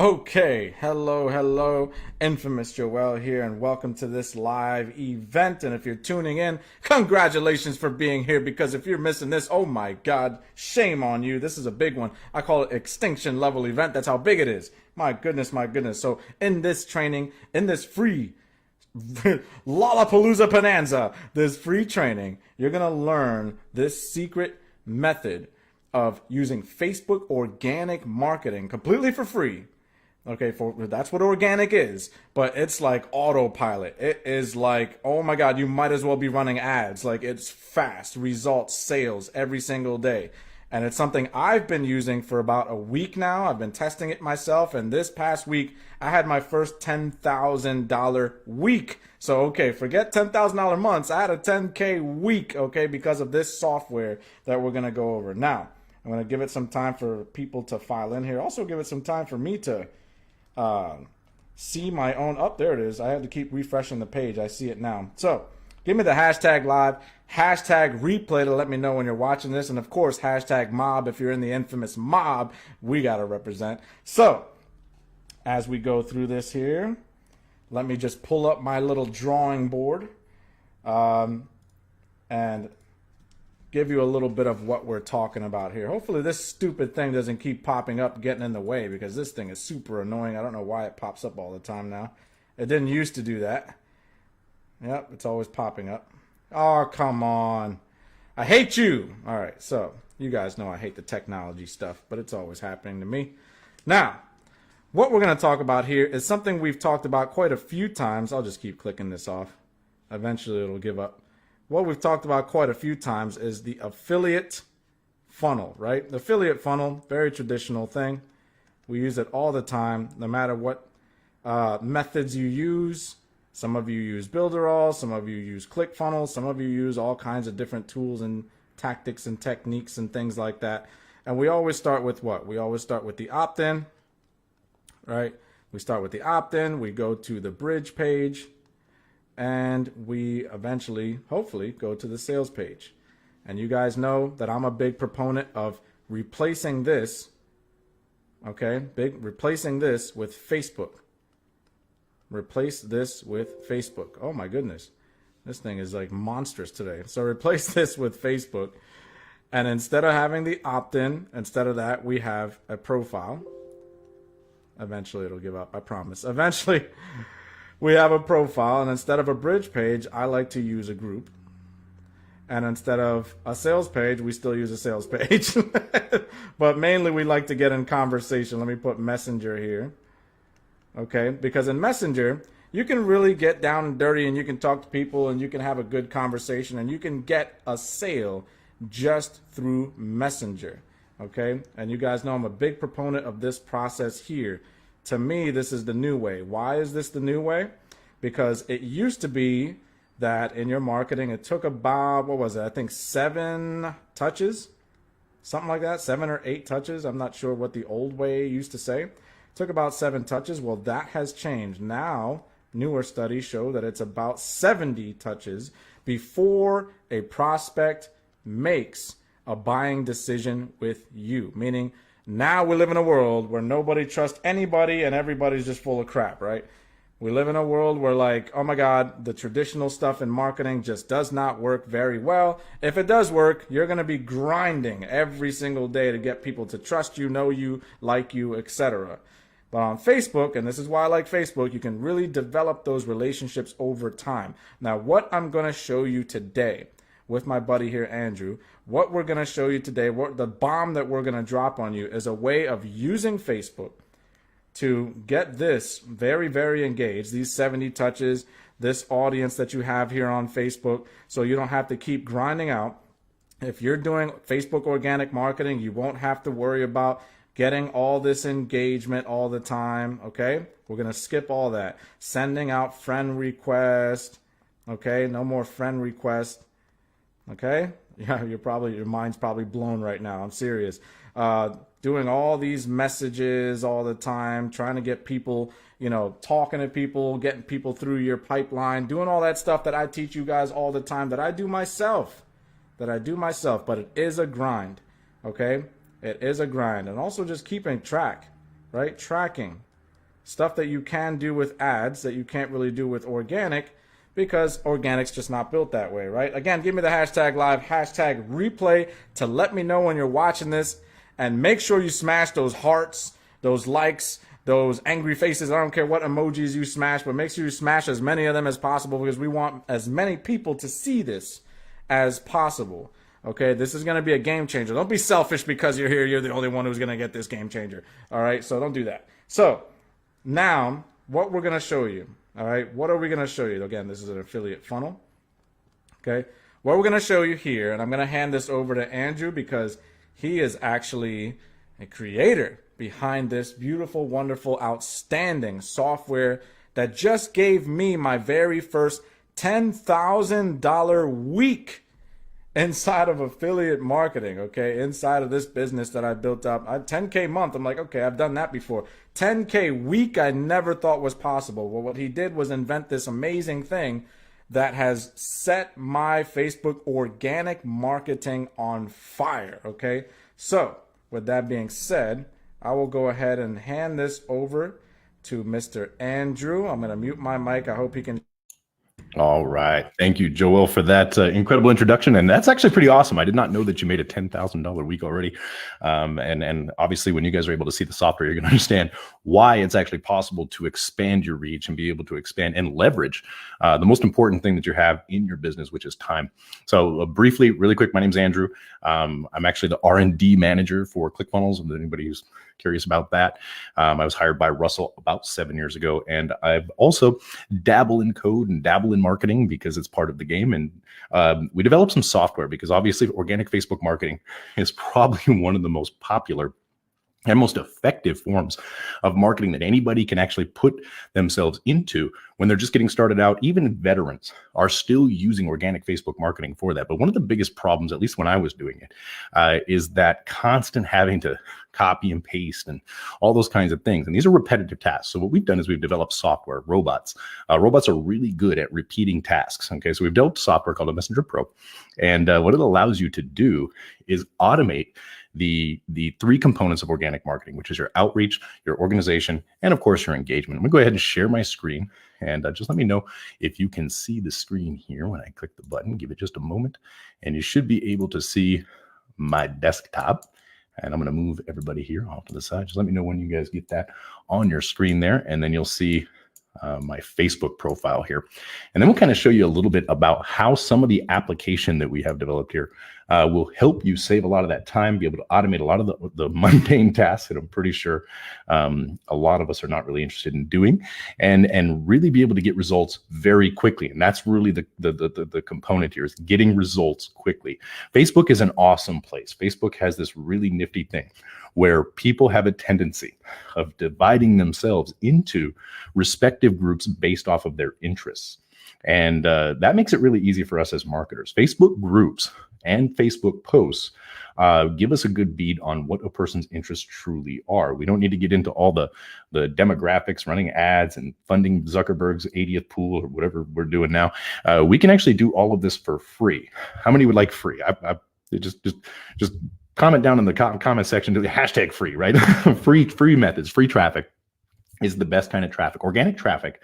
Okay, hello, Infamous Joel here, and welcome to this live event. And if you're tuning in, congratulations for being here, because if you're missing this, oh my God, shame on you. This is a big one. I call it extinction level event. That's how big it is. My goodness, my goodness. So in this training, in this free Lollapalooza Bonanza, this free training, you're going to learn this secret method of using Facebook organic marketing completely for free. Okay, that's what organic is, but it's like autopilot. It is like, oh my God, you might as well be running ads. Like, it's fast results, sales every single day. And it's something I've been using for about a week now. I've been testing it myself. And this past week, I had my first $10,000 week. So, okay, forget $10,000 months. I had a 10K week, okay, because of this software that we're going to go over. Now, I'm going to give it some time for people to file in here. Also give it some time for me to see my own. Up there it is. I had to keep refreshing the page. I see it now. So give me the hashtag live, hashtag replay to let me know when you're watching this, and of course hashtag mob if you're in the infamous mob. We got to represent. So as we go through this here, let me just pull up my little drawing board and give you a little bit of what we're talking about here. Hopefully this stupid thing doesn't keep popping up, getting in the way, because this thing is super annoying. I don't know why it pops up all the time now. It didn't used to do that. Yep, it's always popping up. Oh, come on. I hate you. All right, so you guys know I hate the technology stuff, but it's always happening to me. Now, what we're going to talk about here is something we've talked about quite a few times. I'll just keep clicking this off. Eventually it'll give up. What we've talked about quite a few times is the affiliate funnel, right? The affiliate funnel, very traditional thing. We use it all the time, no matter what methods you use. Some of you use Builderall, some of you use ClickFunnels, some of you use all kinds of different tools and tactics and techniques and things like that. And we always start with what? We always start with the opt-in, right? We start with the opt-in, we go to the bridge page, and we eventually, hopefully, go to the sales page. And you guys know that I'm a big proponent of replacing this, okay, replacing this with Facebook. Replace this with Facebook. Oh my goodness, this thing is like monstrous today. So replace this with Facebook, and instead of having the opt-in, instead of that, we have a profile. Eventually it'll give up, I promise. Eventually we have a profile, and instead of a bridge page, I like to use a group. And instead of a sales page, we still use a sales page. But mainly we like to get in conversation. Let me put Messenger here. Okay, because in Messenger, you can really get down and dirty, and you can talk to people, and you can have a good conversation, and you can get a sale just through Messenger. Okay, and you guys know I'm a big proponent of this process here. To me, this is the new way. Why is this the new way? Because it used to be that in your marketing, it took about, what was it? I think 7 touches, something like that, 7 or 8 touches. I'm not sure what the old way used to say. It took about 7 touches. Well, that has changed. Now, newer studies show that it's about 70 touches before a prospect makes a buying decision with you, meaning now we live in a world where nobody trusts anybody and everybody's just full of crap, right? We live in a world where, like, oh my God, the traditional stuff in marketing just does not work very well. If it does work, you're going to be grinding every single day to get people to trust you, know you, like you, etc. But on Facebook, and this is why I like Facebook, you can really develop those relationships over time. Now, what I'm going to show you today with my buddy here, Andrew, what we're going to show you today, the bomb that we're going to drop on you is a way of using Facebook to get this very, very engaged, these 70 touches, this audience that you have here on Facebook, so you don't have to keep grinding out. If you're doing Facebook organic marketing, you won't have to worry about getting all this engagement all the time, okay? We're going to skip all that. Sending out friend requests, okay? No more friend requests. Okay, yeah, your mind's probably blown right now. I'm serious. Doing all these messages all the time, trying to get people, talking to people, getting people through your pipeline, doing all that stuff that I teach you guys all the time, that I do myself, but it is a grind. Okay, it is a grind, and also just keeping track, right? Tracking. stuff that you can do with ads that you can't really do with organic, because organic's just not built that way, right? Again, give me the hashtag live, hashtag replay to let me know when you're watching this, and make sure you smash those hearts, those likes, those angry faces. I don't care what emojis you smash, but make sure you smash as many of them as possible, because we want as many people to see this as possible. Okay, this is going to be a game changer. Don't be selfish because you're here. You're the only one who's going to get this game changer. All right, so don't do that. So now what we're going to show you. All right, what are we going to show you? Again, this is an affiliate funnel. Okay, what we're going to show you here, and I'm going to hand this over to Andrew because he is actually a creator behind this beautiful, wonderful, outstanding software that just gave me my very first $10,000 week inside of affiliate marketing, okay? Inside of this business that I built up. 10K month, I'm like, okay, I've done that before. 10K week, I never thought was possible. Well, what he did was invent this amazing thing that has set my Facebook organic marketing on fire, okay? So, with that being said, I will go ahead and hand this over to Mr. Andrew. I'm going to mute my mic. I hope he can. All right. Thank you, Joel, for that incredible introduction. And that's actually pretty awesome. I did not know that you made a $10,000 week already. And obviously, when you guys are able to see the software, you're going to understand why it's actually possible to expand your reach and be able to expand and leverage the most important thing that you have in your business, which is time. So briefly, really quick, my name's Andrew. I'm actually the R&D manager for ClickFunnels. If anybody who's curious about that, I was hired by Russell about 7 years ago. And I've also dabble in code and dabble in marketing because it's part of the game. And we developed some software because obviously organic Facebook marketing is probably one of the most popular and most effective forms of marketing that anybody can actually put themselves into when they're just getting started out. Even veterans are still using organic Facebook marketing for that. But one of the biggest problems, at least when I was doing it, is that constant having to copy and paste and all those kinds of things. And these are repetitive tasks. So what we've done is we've developed software, robots. Robots are really good at repeating tasks. Okay, so we've developed software called MLMessenger Pro. And what it allows you to do is automate the three components of organic marketing, which is your outreach, your organization, and of course your engagement. I'm gonna go ahead and share my screen, and just let me know if you can see the screen here when I click the button. Give it just a moment, and you should be able to see my desktop. And I'm gonna move everybody here off to the side. Just let me know when you guys get that on your screen there, and then you'll see my Facebook profile here. And then we'll kind of show you a little bit about how some of the application that we have developed here will help you save a lot of that time, be able to automate a lot of the mundane tasks that I'm pretty sure a lot of us are not really interested in doing, and really be able to get results very quickly. And that's really the component here, is getting results quickly. Facebook is an awesome place. Facebook has this really nifty thing where people have a tendency of dividing themselves into respective groups based off of their interests. And that makes it really easy for us as marketers. Facebook groups and Facebook posts give us a good bead on what a person's interests truly are. We don't need to get into all the demographics, running ads and funding Zuckerberg's 80th pool or whatever we're doing now. We can actually do all of this for free. How many would like free? Just comment down in the comment section to the hashtag free, right? free methods, free traffic is the best kind of traffic. Organic traffic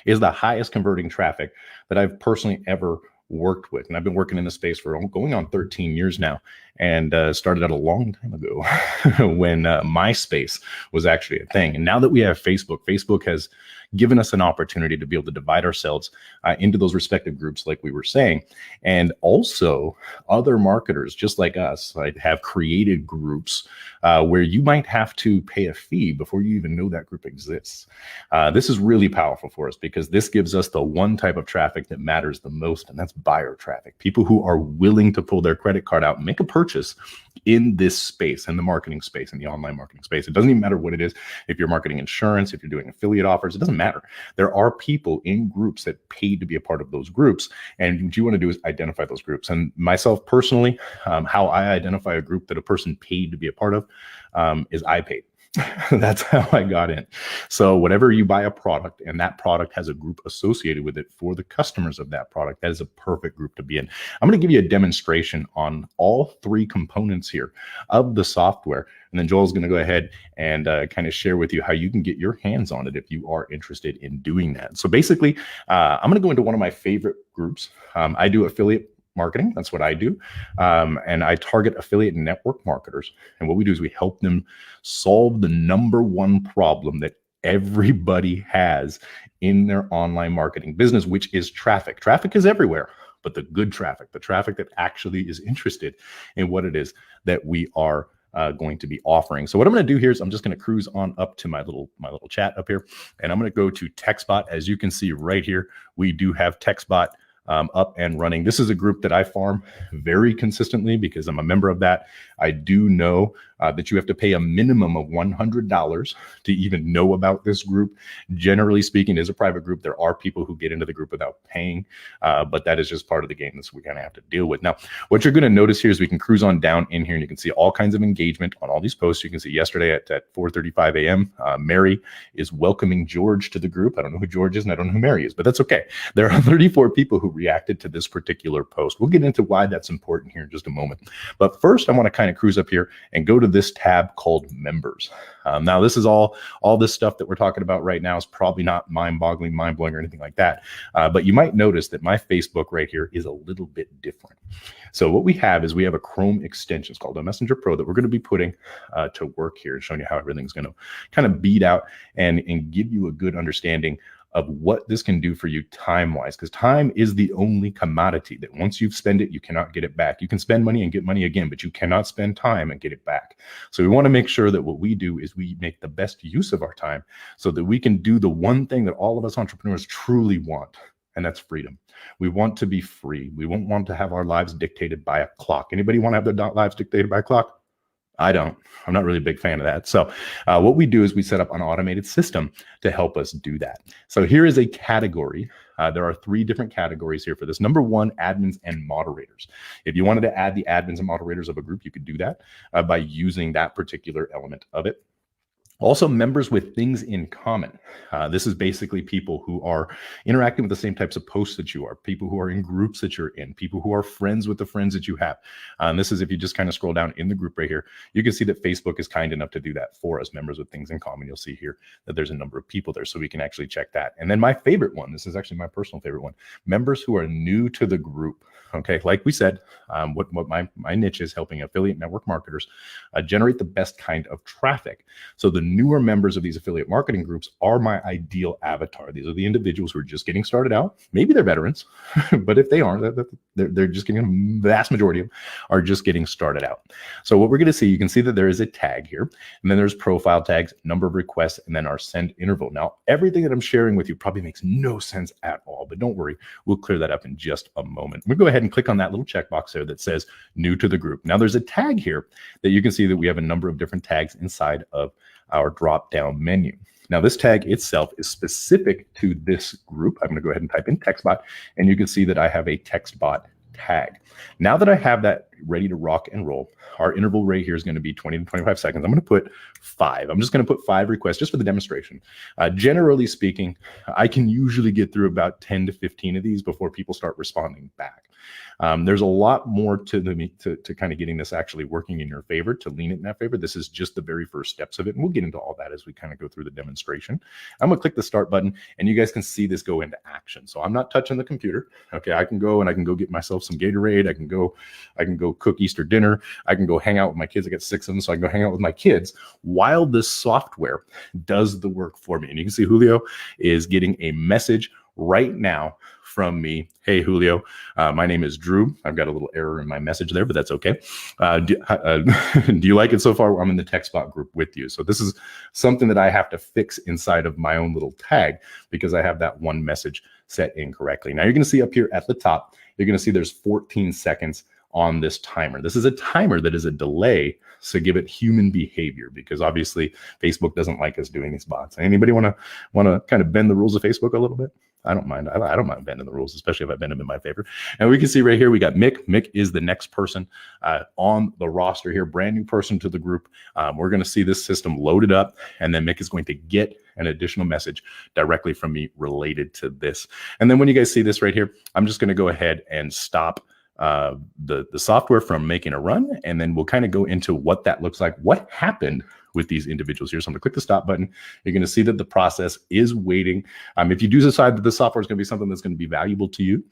is the highest converting traffic that I've personally ever worked with. And I've been working in the space for going on 13 years now, and started out a long time ago when MySpace was actually a thing. And now that we have Facebook, Facebook has given us an opportunity to be able to divide ourselves into those respective groups, like we were saying. And also other marketers just like us have created groups where you might have to pay a fee before you even know that group exists. This is really powerful for us because this gives us the one type of traffic that matters the most, and that's buyer traffic. People who are willing to pull their credit card out and make a purchase in this space, in the marketing space, in the online marketing space. It doesn't even matter what it is. If you're marketing insurance, if you're doing affiliate offers, it doesn't matter. There are people in groups that paid to be a part of those groups. And what you want to do is identify those groups. And myself personally, how I identify a group that a person paid to be a part of is I paid. That's how I got in. So whenever you buy a product and that product has a group associated with it for the customers of that product, that is a perfect group to be in. I'm going to give you a demonstration on all three components here of the software. And then Joel's going to go ahead and kind of share with you how you can get your hands on it if you are interested in doing that. So basically, I'm going to go into one of my favorite groups. I do affiliate marketing. That's what I do. And I target affiliate network marketers. And what we do is we help them solve the number one problem that everybody has in their online marketing business, which is traffic. Traffic is everywhere, but the good traffic, the traffic that actually is interested in what it is that we are going to be offering. So what I'm going to do here is I'm just going to cruise on up to my little chat up here, and I'm going to go to TextBot. As you can see right here, we do have TextBot up and running. This is a group that I farm very consistently because I'm a member of that. I do know that you have to pay a minimum of $100 to even know about this group. Generally speaking, it is a private group. There are people who get into the group without paying, but that is just part of the game that we kind of have to deal with. Now, what you're going to notice here is we can cruise on down in here and you can see all kinds of engagement on all these posts. You can see yesterday at 4:35 a.m., Mary is welcoming George to the group. I don't know who George is and I don't know who Mary is, but that's okay. There are 34 people who reacted to this particular post. We'll get into why that's important here in just a moment. But first, I want to kind of cruise up here and go to this tab called members. Now, this is all this stuff that we're talking about right now is probably not mind-boggling, mind-blowing or anything like that. But you might notice that my Facebook right here is a little bit different. So what we have is we have a Chrome extension. It's called MLMessenger Pro that we're going to be putting to work here and showing you how everything's going to kind of beat out and give you a good understanding of what this can do for you time-wise, because time is the only commodity that once you've spent it, you cannot get it back. You can spend money and get money again, but you cannot spend time and get it back. So we want to make sure that what we do is we make the best use of our time so that we can do the one thing that all of us entrepreneurs truly want, and that's freedom. We want to be free. We won't want to have our lives dictated by a clock. Anybody want to have their lives dictated by a clock? I don't. I'm not really a big fan of that. So what we do is we set up an automated system to help us do that. So here is a category. There are 3 different categories here for this. Number 1, admins and moderators. If you wanted to add the admins and moderators of a group, you could do that by using that particular element of it. Also, members with things in common. This is basically people who are interacting with the same types of posts that you are, people who are in groups that you're in, people who are friends with the friends that you have. And this is if you just kind of scroll down in the group right here, you can see that Facebook is kind enough to do that for us, members with things in common. You'll see here that there's a number of people there, so we can actually check that. And then my favorite one, this is actually my personal favorite one, members who are new to the group. Okay, like we said, what my niche is helping affiliate network marketers generate the best kind of traffic. So the newer members of these affiliate marketing groups are my ideal avatar. These are the individuals who are just getting started out. Maybe they're veterans, but if they aren't, they're just getting, the vast majority of them are just getting started out. So what we're going to see, you can see that there is a tag here, and then there's profile tags, number of requests, and then our send interval. Now, everything that I'm sharing with you probably makes no sense at all, but don't worry, we'll clear that up in just a moment. We'll go ahead and click on that little checkbox there that says new to the group. Now there's a tag here that you can see that we have a number of different tags inside of our drop down menu. Now this tag itself is specific to this group. I'm going to go ahead and type in TextBot, and you can see that I have a TextBot tag. Now that I have that ready to rock and roll, our interval rate here is going to be 20 to 25 seconds. I'm going to put 5. I'm just going to put 5 requests just for the demonstration. Generally speaking, I can usually get through about 10 to 15 of these before people start responding back. There's a lot more to kind of getting this actually working in your favor, to lean it in that favor. This is just the very first steps of it, and we'll get into all that as we kind of go through the demonstration. I'm gonna click the start button, and you guys can see this go into action. So I'm not touching the computer. Okay, I can go get myself some Gatorade. I can go cook Easter dinner. I can go hang out with my kids. I got 6 of them, so I can go hang out with my kids while this software does the work for me. And you can see Julio is getting a message right now from me. Hey, Julio, my name is Drew. I've got a little error in my message there, but that's okay. Do you like it so far? I'm in the TextBot group with you. So this is something that I have to fix inside of my own little tag because I have that one message set incorrectly. Now you're going to see up here at the top, you're going to see there's 14 seconds on this timer. This is a timer that is a delay, so give it human behavior, because obviously Facebook doesn't like us doing these bots. Anybody want to kind of bend the rules of Facebook a little bit? I don't mind. I don't mind bending the rules, especially if I bend them in my favor. And we can see right here, we got Mick. Mick is the next person on the roster here, brand new person to the group. We're going to see this system loaded up, and then Mick is going to get an additional message directly from me related to this. And then when you guys see this right here, I'm just going to go ahead and stop the software from making a run, and then we'll kind of go into what that looks like, what happened with these individuals here. So I'm gonna click the stop button. You're gonna see that the process is waiting. If you do decide that the software is gonna be something that's gonna be valuable to you,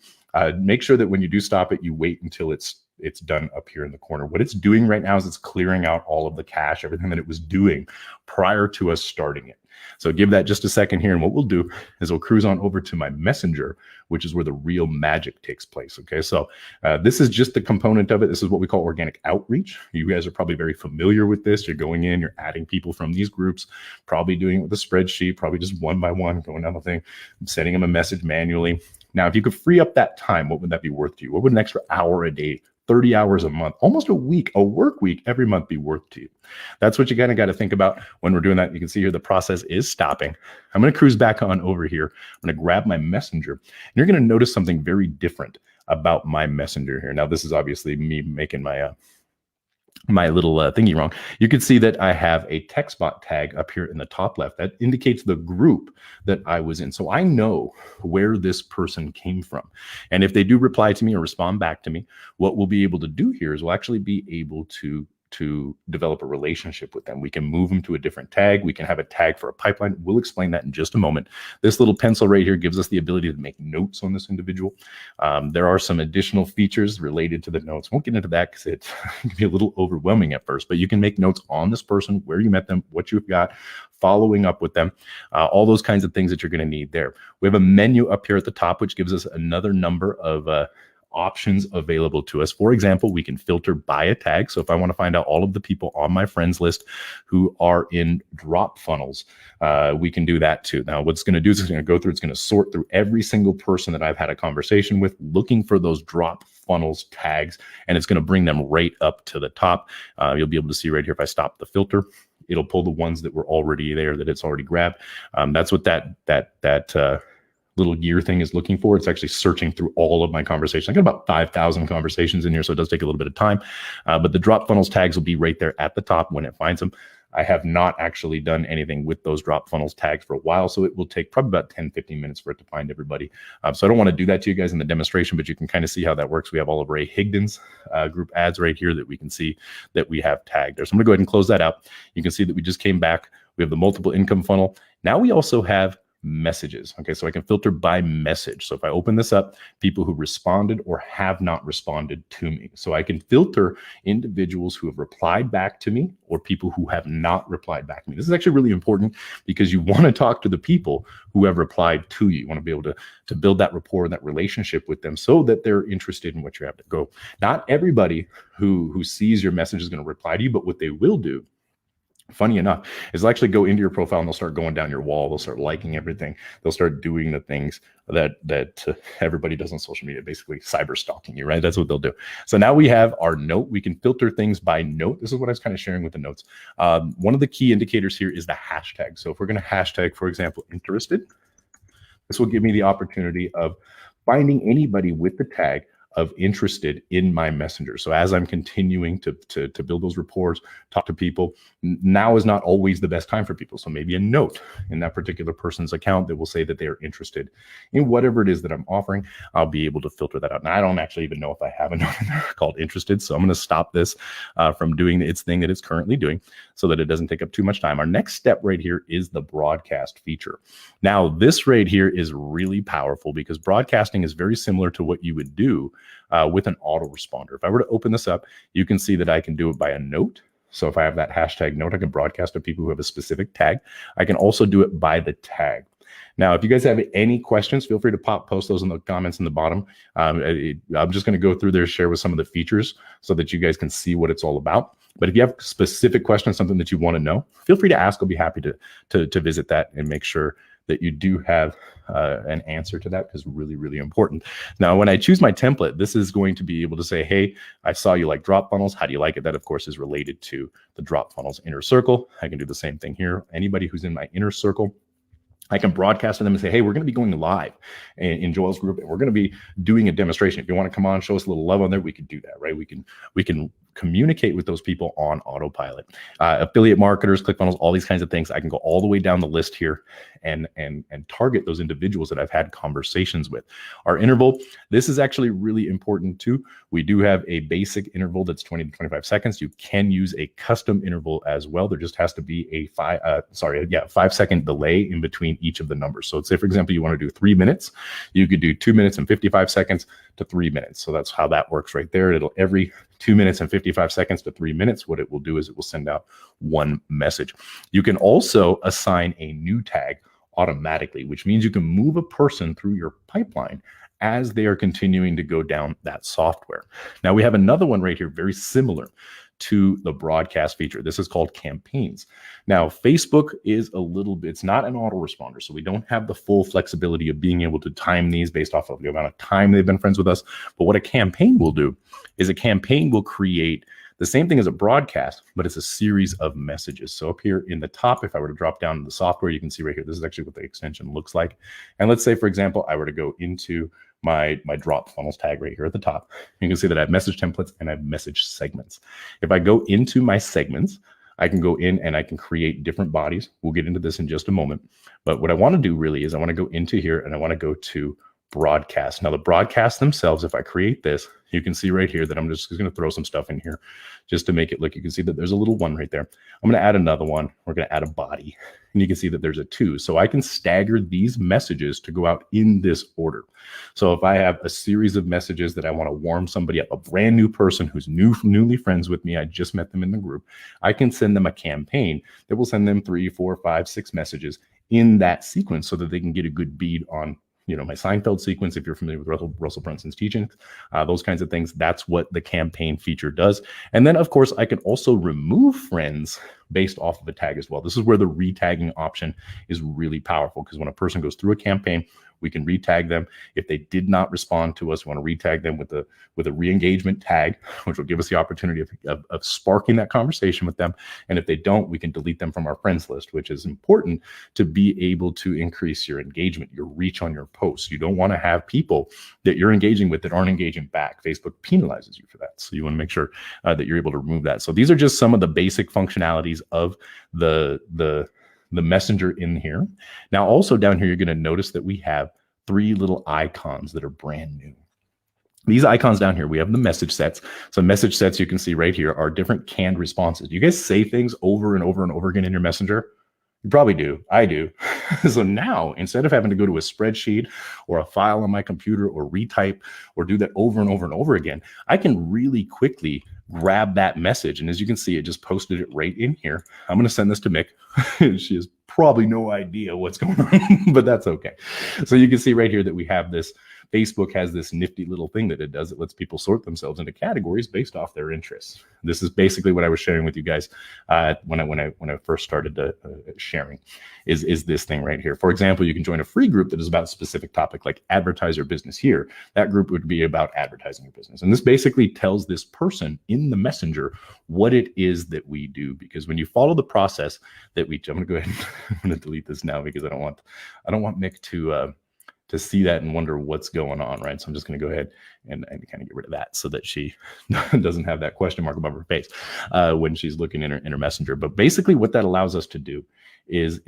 make sure that when you do stop it, you wait until it's done up here in the corner. What it's doing right now is it's clearing out all of the cache, everything that it was doing prior to us starting it. So give that just a second here, and what we'll do is we'll cruise on over to my messenger, which is where the real magic takes place. Okay, so this is just the component of it. This is what we call organic outreach. You guys are probably very familiar with this. You're going in, you're adding people from these groups, probably doing it with a spreadsheet, probably just one by one, going down the thing, sending them a message manually. Now, if you could free up that time, what would that be worth to you? What would an extra hour a day, 30 hours a month, almost a week, a work week every month be worth to you? That's what you kind of got to think about when we're doing that. You can see here the process is stopping. I'm going to cruise back on over here. I'm going to grab my messenger, and you're going to notice something very different about my messenger here. Now, this is obviously me making my my little thingy wrong. You can see that I have a text bot tag up here in the top left that indicates the group that I was in. So I know where this person came from. And if they do reply to me or respond back to me, what we'll be able to do here is we'll actually be able to develop a relationship with them. We can move them to a different tag. We can have a tag for a pipeline. We'll explain that in just a moment. This little pencil right here gives us the ability to make notes on this individual. There are some additional features related to the notes. Won't get into that because it can be a little overwhelming at first, but you can make notes on this person, where you met them, what you've got, following up with them, all those kinds of things that you're going to need there. We have a menu up here at the top, which gives us another number of options available to us. For example, we can filter by a tag. So if I want to find out all of the people on my friends list who are in drop funnels, we can do that too. Now, what it's going to do is it's going to go through, it's going to sort through every single person that I've had a conversation with, looking for those drop funnels tags, and it's going to bring them right up to the top. You'll be able to see right here, if I stop the filter, it'll pull the ones that were already there, that it's already grabbed. That's what that little gear thing is looking for. It's actually searching through all of my conversations. I got about 5,000 conversations in here, so it does take a little bit of time. But the drop funnels tags will be right there at the top when it finds them. I have not actually done anything with those drop funnels tags for a while, so it will take probably about 10, 15 minutes for it to find everybody. So I don't want to do that to you guys in the demonstration, but you can kind of see how that works. We have all of Ray Higdon's group ads right here that we can see that we have tagged there. So I'm going to go ahead and close that out. You can see that we just came back. We have the multiple income funnel. Now we also have messages. Okay, so I can filter by message. So if I open this up, people who responded or have not responded to me. So I can filter individuals who have replied back to me or people who have not replied back to me. This is actually really important because you want to talk to the people who have replied to you. You want to be able to build that rapport and that relationship with them so that they're interested in what you have to go. Not everybody who sees your message is going to reply to you, but what they will do, funny enough, is they'll actually go into your profile and they'll start going down your wall. They'll start liking everything. They'll start doing the things that everybody does on social media, basically cyber stalking you, right? That's what they'll do. So now we have our note. We can filter things by note. This is what I was kind of sharing with the notes. One of the key indicators here is the hashtag. So if we're going to hashtag, for example, interested, this will give me the opportunity of finding anybody with the tag of interested in my messenger. So as I'm continuing to build those rapport, talk to people, now is not always the best time for people. So maybe a note in that particular person's account that will say that they are interested in whatever it is that I'm offering. I'll be able to filter that out. Now I don't actually even know if I have a note in there called interested. So I'm going to stop this from doing its thing that it's currently doing so that it doesn't take up too much time. Our next step right here is the broadcast feature. Now this right here is really powerful because broadcasting is very similar to what you would do with an autoresponder. If I were to open this up, you can see that I can do it by a note. So if I have that hashtag note, I can broadcast to people who have a specific tag. I can also do it by the tag. Now, if you guys have any questions, feel free to post those in the comments in the bottom. I'm just going to go through there, share with some of the features so that you guys can see what it's all about. But if you have specific questions, something that you want to know, feel free to ask. I'll be happy to visit that and make sure that you do have an answer to that, because really, really important. Now, when I choose my template, this is going to be able to say, hey, I saw you like drop funnels. How do you like it? That, of course, is related to the drop funnels inner circle. I can do the same thing here. Anybody who's in my inner circle, I can broadcast to them and say, hey, we're going to be going live in Joel's group, and we're going to be doing a demonstration. If you want to come on, show us a little love on there, we can do that, right? We can communicate with those people on autopilot. Affiliate marketers, ClickFunnels, all these kinds of things. I can go all the way down the list here and target those individuals that I've had conversations with. Our interval, this is actually really important too. We do have a basic interval that's 20 to 25 seconds. You can use a custom interval as well. There just has to be a 5-second delay in between each of the numbers. So say, for example, you want to do 3 minutes, you could do 2 minutes and 55 seconds to 3 minutes. So that's how that works right there. It'll every 2 minutes and 55 seconds to 3 minutes, what it will do is it will send out one message. You can also assign a new tag automatically, which means you can move a person through your pipeline as they are continuing to go down that software. Now we have another one right here, very similar to the broadcast feature. This is called campaigns. Now, Facebook is a little bit, it's not an autoresponder, so we don't have the full flexibility of being able to time these based off of the amount of time they've been friends with us. But what a campaign will do is a campaign will create the same thing as a broadcast, but it's a series of messages. So up here in the top, if I were to drop down to the software, you can see right here, this is actually what the extension looks like. And let's say, for example, I were to go into my drop funnels tag right here at the top. You can see that I have message templates and I have message segments. If I go into my segments, I can go in and I can create different bodies. We'll get into this in just a moment. But what I want to do really is I want to go into here and I want to go to broadcast. Now the broadcasts themselves, if I create this, you can see right here that I'm just going to throw some stuff in here just to make it look. You can see that there's a little one right there. I'm going to add another one. We're going to add a body, and you can see that there's a 2. So I can stagger these messages to go out in this order. So if I have a series of messages that I want to warm somebody up, a brand new person who's newly friends with me, I just met them in the group, I can send them a campaign that will send them 3, 4, 5, 6 messages in that sequence so that they can get a good bead on, you know, my Seinfeld sequence, if you're familiar with Russell Brunson's teachings, those kinds of things. That's what the campaign feature does. And then, of course, I can also remove friends based off of a tag as well. This is where the retagging option is really powerful, because when a person goes through a campaign, we can retag them. If they did not respond to us, we want to retag them with a re-engagement tag, which will give us the opportunity of sparking that conversation with them. And if they don't, we can delete them from our friends list, which is important to be able to increase your engagement, your reach on your posts. You don't want to have people that you're engaging with that aren't engaging back. Facebook penalizes you for that. So you want to make sure that you're able to remove that. So these are just some of the basic functionalities of the messenger in here. Now, also down here, you're going to notice that we have 3 little icons that are brand new. These icons down here, we have the message sets. So message sets, you can see right here, are different canned responses. You guys say things over and over and over again in your messenger? You probably do. I do. So now, instead of having to go to a spreadsheet or a file on my computer or retype or do that over and over and over again, I can really quickly grab that message. And as you can see, it just posted it right in here. I'm going to send this to Mick. She has probably no idea what's going on, but that's okay. So you can see right here that we have this. Facebook has this nifty little thing that it does. It lets people sort themselves into categories based off their interests. This is basically what I was sharing with you guys when I first started sharing is this thing right here. For example, you can join a free group that is about a specific topic, like advertise your business here. That group would be about advertising your business. And this basically tells this person in the messenger what it is that we do. Because when you follow the process that I'm going to go ahead and I'm going to delete this now because I don't want Mick to see that and wonder what's going on, right? So I'm just going to go ahead and kind of get rid of that so that she doesn't have that question mark above her face when she's looking in her messenger. But basically what that allows us to do is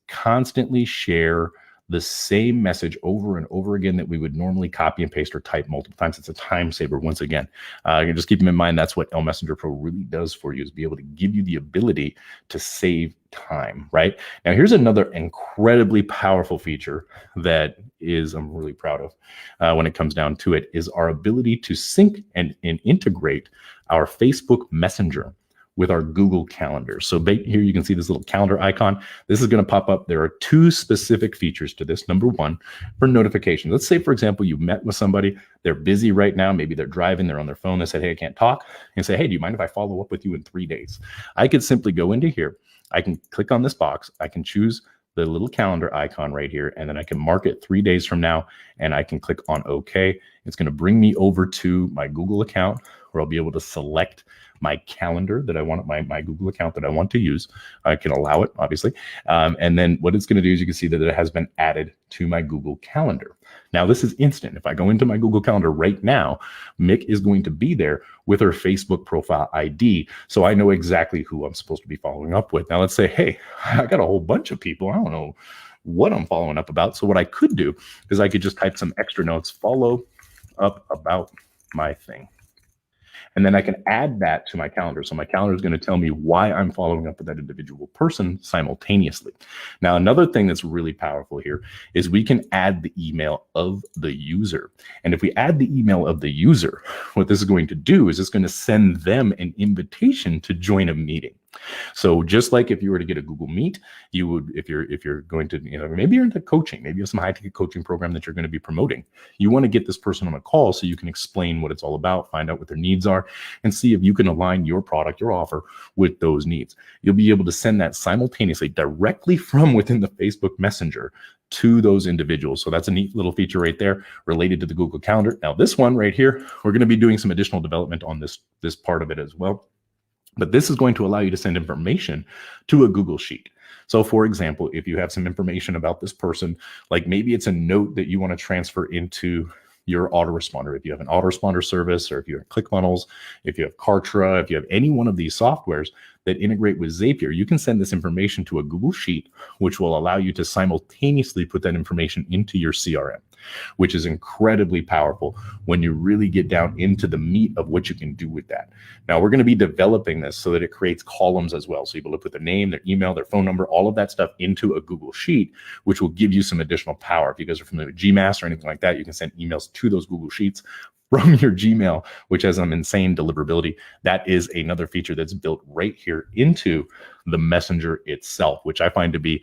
constantly share the same message over and over again that we would normally copy and paste or type multiple times. It's a time saver once again. You just keep in mind that's what MLMessenger Pro really does for you, is be able to give you the ability to save time, right? Now, here's another incredibly powerful feature that I'm really proud of when it comes down to it, is our ability to sync and integrate our Facebook Messenger with our Google Calendar. So here you can see this little calendar icon. This is going to pop up. There are 2 specific features to this. Number 1, for notifications. Let's say, for example, you met with somebody. They're busy right now. Maybe they're driving. They're on their phone. They said, hey, I can't talk. And say, hey, do you mind if I follow up with you in 3 days? I could simply go into here. I can click on this box. I can choose the little calendar icon right here, and then I can mark it 3 days from now, and I can click on OK. It's going to bring me over to my Google account where I'll be able to select my calendar that I want, my Google account that I want to use. I can allow it, obviously. And then what it's going to do is you can see that it has been added to my Google Calendar. Now, this is instant. If I go into my Google Calendar right now, Mick is going to be there with her Facebook profile ID. So I know exactly who I'm supposed to be following up with. Now, let's say, hey, I got a whole bunch of people. I don't know what I'm following up about. So what I could do is I could just type some extra notes, follow up about my thing. And then I can add that to my calendar. So my calendar is going to tell me why I'm following up with that individual person simultaneously. Now, another thing that's really powerful here is we can add the email of the user. And if we add the email of the user, what this is going to do is it's going to send them an invitation to join a meeting. So just like if you were to get a Google Meet, you would, if you're going to, maybe you're into coaching, maybe you have some high-ticket coaching program that you're going to be promoting. You want to get this person on a call so you can explain what it's all about, find out what their needs are, and see if you can align your product, your offer with those needs. You'll be able to send that simultaneously directly from within the Facebook Messenger to those individuals. So that's a neat little feature right there related to the Google Calendar. Now, this one right here, we're going to be doing some additional development on this part of it as well. But this is going to allow you to send information to a Google Sheet. So for example, if you have some information about this person, like maybe it's a note that you want to transfer into your autoresponder. If you have an autoresponder service, or if you have ClickFunnels, if you have Kartra, if you have any one of these softwares that integrate with Zapier, you can send this information to a Google Sheet, which will allow you to simultaneously put that information into your CRM, which is incredibly powerful when you really get down into the meat of what you can do with that. Now, we're going to be developing this so that it creates columns as well. So you'll be able to put their name, their email, their phone number, all of that stuff into a Google Sheet, which will give you some additional power. If you guys are familiar with Gmail or anything like that, you can send emails to those Google Sheets from your Gmail, which has some insane deliverability. That is another feature that's built right here into the Messenger itself, which I find to be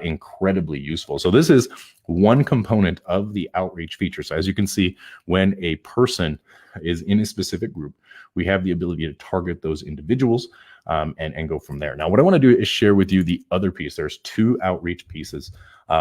incredibly useful. So this is one component of the outreach feature. So as you can see, when a person is in a specific group, we have the ability to target those individuals and go from there. Now, what I want to do is share with you the other piece. There's two outreach pieces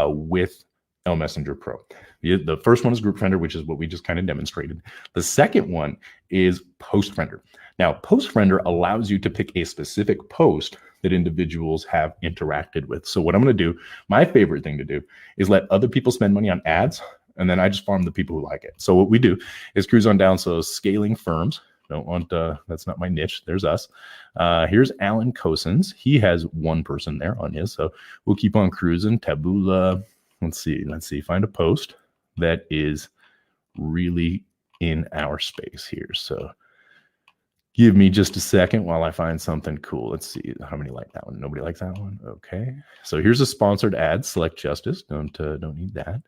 with MLMessenger Pro. The first one is Group Friender, which is what we just kind of demonstrated. The second one is Post Friender. Now, Post Friender allows you to pick a specific post that individuals have interacted with. So what I'm going to do, my favorite thing to do, is let other people spend money on ads, and then I just farm the people who like it. So what we do is cruise on down. So scaling firms. Don't want, that's not my niche. There's us. Here's Alan Cosins. He has one person there on his. So we'll keep on cruising. Taboola. Let's see. Find a post that is really in our space here. So give me just a second while I find something cool. Let's see how many like that one. Nobody likes that one. Okay. So here's a sponsored ad. Select Justice. Don't need that.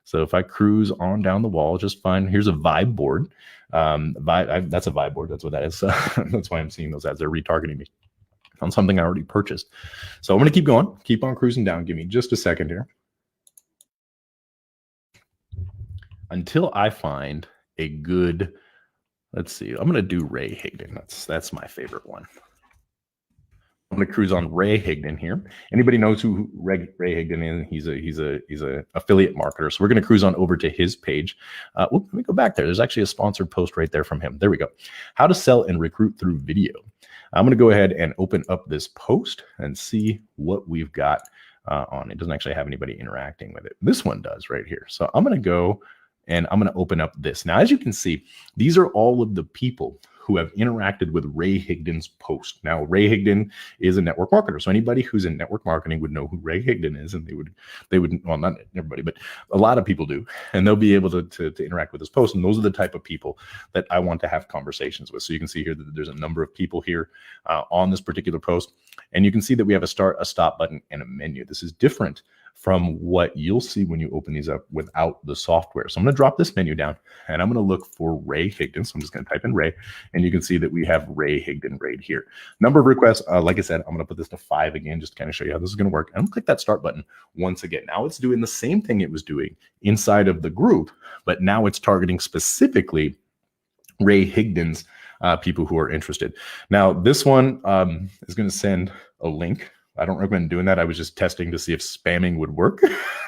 So if I cruise on down the wall, just find, here's a vibe board. That's a vibe board. That's what that is. That's why I'm seeing those ads. They're retargeting me on something I already purchased. So I'm going to keep going, keep on cruising down. Give me just a second here until I find a good, let's see, I'm going to do Ray Higdon. That's my favorite one. I'm going to cruise on Ray Higdon here. Anybody knows who Ray Higdon is? He's a affiliate marketer. So we're going to cruise on over to his page. Let me go back there. There's actually a sponsored post right there from him. There we go. How to sell and recruit through video. I'm going to go ahead and open up this post and see what we've got on. It doesn't actually have anybody interacting with it. This one does right here. So I'm going to go and I'm going to open up this. Now, as you can see, these are all of the people who have interacted with Ray Higdon's post. Now, Ray Higdon is a network marketer. So anybody who's in network marketing would know who Ray Higdon is, and they would, well, not everybody, but a lot of people do. And they'll be able to interact with this post. And those are the type of people that I want to have conversations with. So you can see here that there's a number of people here on this particular post. And you can see that we have a start, a stop button, and a menu. This is different from what you'll see when you open these up without the software. So I'm going to drop this menu down and I'm going to look for Ray Higdon. So I'm just going to type in Ray, and you can see that we have Ray Higdon right here. Number of requests, like I said, I'm going to put this to 5 again, just to kind of show you how this is going to work. And I'm going to click that start button once again. Now it's doing the same thing it was doing inside of the group, but now it's targeting specifically Ray Higdon's people who are interested. Now this one is going to send a link. I don't recommend doing that. I was just testing to see if spamming would work.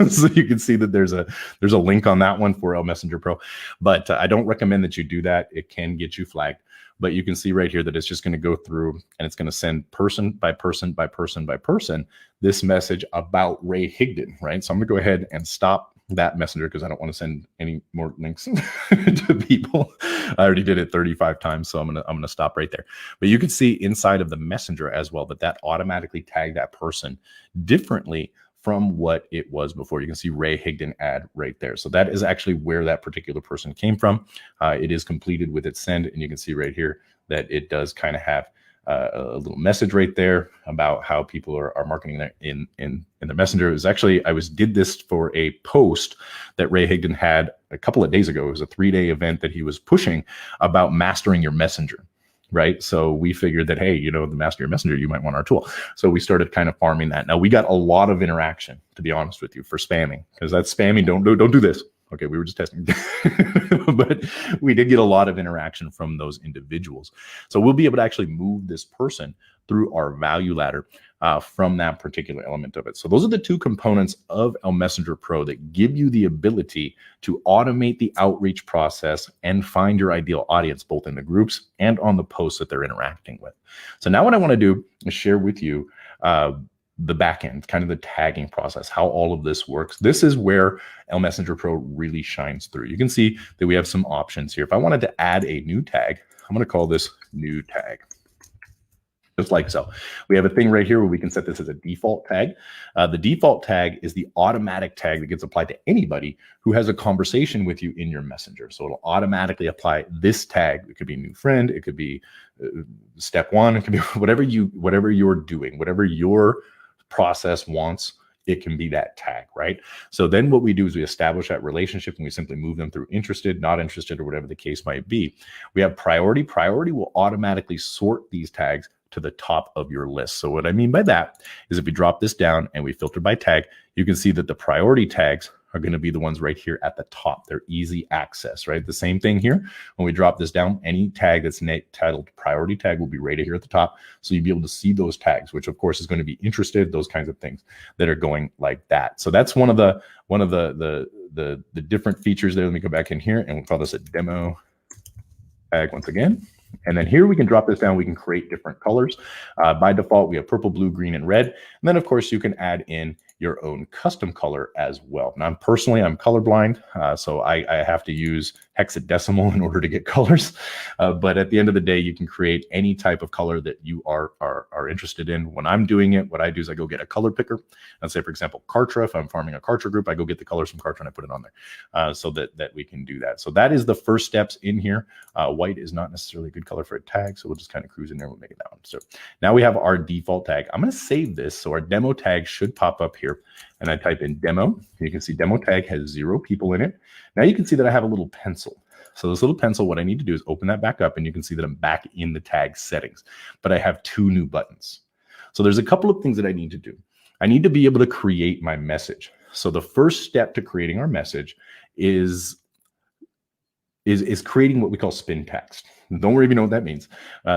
So you can see that there's a link on that one for MLMessenger Pro, but I don't recommend that you do that. It can get you flagged. But you can see right here that it's just going to go through and it's going to send person by person by person by person this message about Ray Higdon, right? So I'm going to go ahead and stop that messenger because I don't want to send any more links to people. I already did it 35 times, so I'm gonna stop right there. But you can see inside of the messenger as well that automatically tagged that person differently from what it was before. You can see Ray Higdon ad right there. So that is actually where that particular person came from. It is completed with its send, and you can see right here that it does kind of have a little message right there about how people are marketing that in the messenger. It was actually, did this for a post that Ray Higdon had a couple of days ago. It was a 3-day event that he was pushing about mastering your messenger. Right. So we figured that, hey, the master your messenger, you might want our tool. So we started kind of farming that. Now we got a lot of interaction, to be honest with you, for spamming, because that's spamming. Don't do this. Okay, we were just testing, but we did get a lot of interaction from those individuals. So we'll be able to actually move this person through our value ladder from that particular element of it. So those are the two components of MLMessenger Pro that give you the ability to automate the outreach process and find your ideal audience, both in the groups and on the posts that they're interacting with. So now what I want to do is share with you the back end, kind of the tagging process, how all of this works. This is where MLMessenger Pro really shines through. You can see that we have some options here. If I wanted to add a new tag, I'm going to call this new tag. Just like so. We have a thing right here where we can set this as a default tag. The default tag is the automatic tag that gets applied to anybody who has a conversation with you in your messenger. So it'll automatically apply this tag. It could be new friend. It could be step one. It could be whatever you're doing, whatever your process wants. It can be that tag, right? So then what we do is we establish that relationship and we simply move them through interested, not interested, or whatever the case might be. We have priority. Priority will automatically sort these tags to the top of your list. So what I mean by that is if we drop this down and we filter by tag, you can see that the priority tags are going to be the ones right here at the top. They're easy access, right? The same thing here. When we drop this down, any tag that's titled priority tag will be right here at the top. So you'll be able to see those tags, which of course is going to be interested, those kinds of things that are going like that. So that's one of the different features there. Let me go back in here and we'll call this a demo tag once again. And then here we can drop this down. We can create different colors. By default, we have purple, blue, green, and red. And then, of course, you can add in your own custom color as well. Now, I'm colorblind, so I have to use hexadecimal in order to get colors. But at the end of the day, you can create any type of color that you are interested in. When I'm doing it, what I do is I go get a color picker. Let's say, for example, Kartra. If I'm farming a Kartra group, I go get the colors from Kartra and I put it on there so that we can do that. So that is the first steps in here. White is not necessarily a good color for a tag, so we'll just kind of cruise in there. We'll make it that one. So now we have our default tag. I'm going to save this. So our demo tag should pop up here. And I type in demo. You can see demo tag has 0 people in it. Now you can see that I have a little pencil. So this little pencil, what I need to do is open that back up and you can see that I'm back in the tag settings, but I have 2 new buttons. So there's a couple of things that I need to do. I need to be able to create my message. So the first step to creating our message is creating what we call spin text. Don't worry if you know what that means.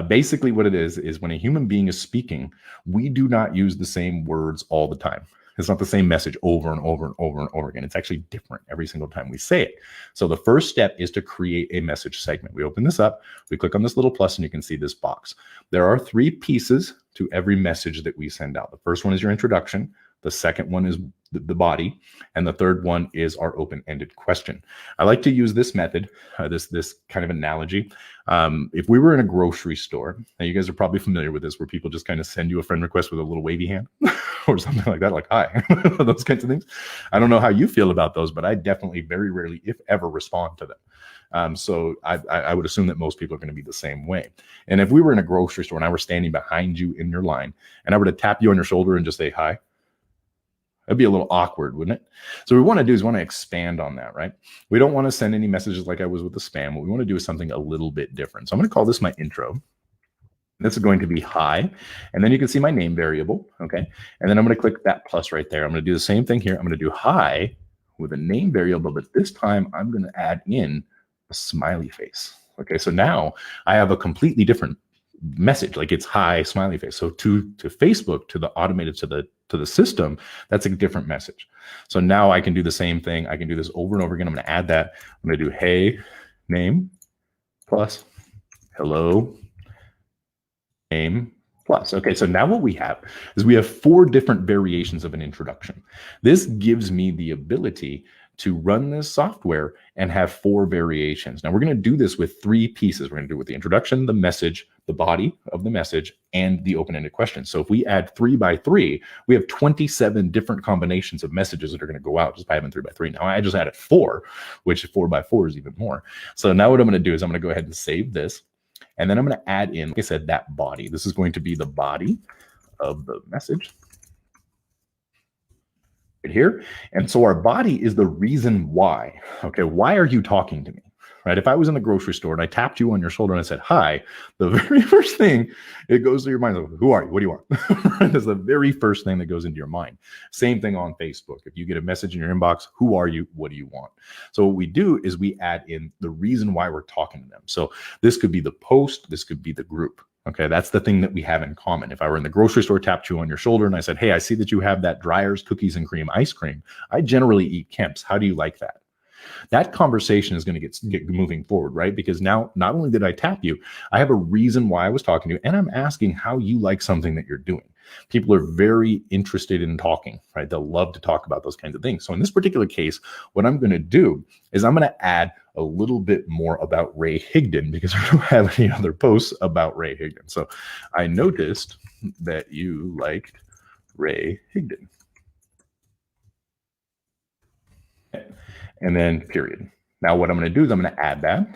Basically what it is when a human being is speaking, we do not use the same words all the time. It's not the same message over and over and over and over again. It's actually different every single time we say it. So the first step is to create a message segment. We open this up, we click on this little plus, and you can see this box. There are 3 pieces to every message that we send out. The first one is your introduction. The second one is the body. And the third one is our open-ended question. I like to use this method, this kind of analogy. If we were in a grocery store, and you guys are probably familiar with this, where people just kind of send you a friend request with a little wavy hand or something like that, like, hi, those kinds of things. I don't know how you feel about those, but I definitely very rarely, if ever, respond to them. So I would assume that most people are going to be the same way. And if we were in a grocery store and I were standing behind you in your line and I were to tap you on your shoulder and just say hi, that'd be a little awkward, wouldn't it? So what we want to do is want to expand on that, right? We don't want to send any messages like I was with the spam. What we want to do is something a little bit different. So I'm going to call this my intro. This is going to be hi. And then you can see my name variable, okay? And then I'm going to click that plus right there. I'm going to do the same thing here. I'm going to do hi with a name variable, but this time I'm going to add in a smiley face. Okay, so now I have a completely different message, like it's hi smiley face. So to Facebook, to the automated, to the system, that's a different message. So now I can do the same thing. I can do this over and over again. I'm going to add that. I'm going to do hey name plus hello name plus. Okay, so now what we have is we have 4 different variations of an introduction. This gives me the ability to run this software and have 4 variations. Now we're going to do this with 3 pieces. We're going to do it with the introduction, the message, the body of the message, and the open-ended question. So if we add 3 by 3, we have 27 different combinations of messages that are going to go out just by having 3 by 3. Now I just added 4, which 4 by 4 is even more. So now what I'm going to do is I'm going to go ahead and save this. And then I'm going to add in, like I said, that body. This is going to be the body of the message right here. And so our body is the reason why. Okay, why are you talking to me? Right? If I was in the grocery store and I tapped you on your shoulder and I said, hi, the very first thing it goes through your mind is, who are you? What do you want? That's the very first thing that goes into your mind. Same thing on Facebook. If you get a message in your inbox, who are you? What do you want? So what we do is we add in the reason why we're talking to them. So this could be the post, this could be the group. Okay, that's the thing that we have in common. If I were in the grocery store, tapped you on your shoulder and I said, hey, I see that you have that Dreyer's cookies and cream ice cream. I generally eat Kemp's. How do you like that? That conversation is going to get moving forward, right? Because now not only did I tap you, I have a reason why I was talking to you, and I'm asking how you like something that you're doing. People are very interested in talking, right? They'll love to talk about those kinds of things. So in this particular case, what I'm going to do is I'm going to add a little bit more about Ray Higdon because I don't have any other posts about Ray Higdon. So I noticed that you liked Ray Higdon. And then period. Now what I'm going to do is I'm going to add that.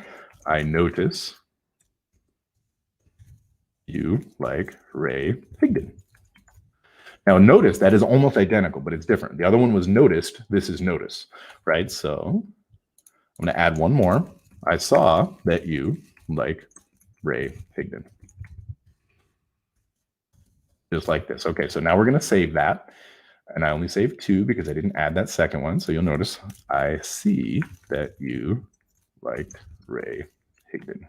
I notice you like Ray Higdon. Now notice that is almost identical, but it's different. The other one was noticed. This is notice, right? So I'm going to add one more. I saw that you like Ray Higdon. Just like this. Okay, so now we're going to save that. And I only saved 2 because I didn't add that second one. So you'll notice I see that you liked Ray Higdon.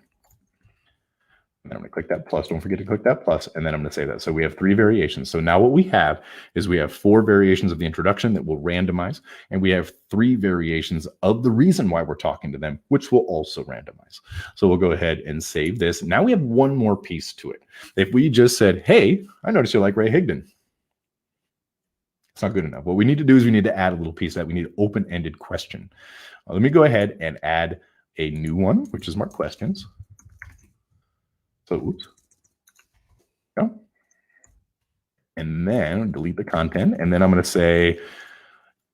And then I'm going to click that plus. Don't forget to click that plus, and then I'm going to save that. So we have 3 variations. So now what we have is we have 4 variations of the introduction that will randomize, and we have 3 variations of the reason why we're talking to them, which will also randomize. So we'll go ahead and save this. Now we have one more piece to it. If we just said, hey, I noticed you like Ray Higdon. It's not good enough. What we need to do is we need to add a little piece of that. We need an open-ended question. Let me go ahead and add a new one, which is mark questions. So, oops. Go. And then delete the content. And then I'm going to say,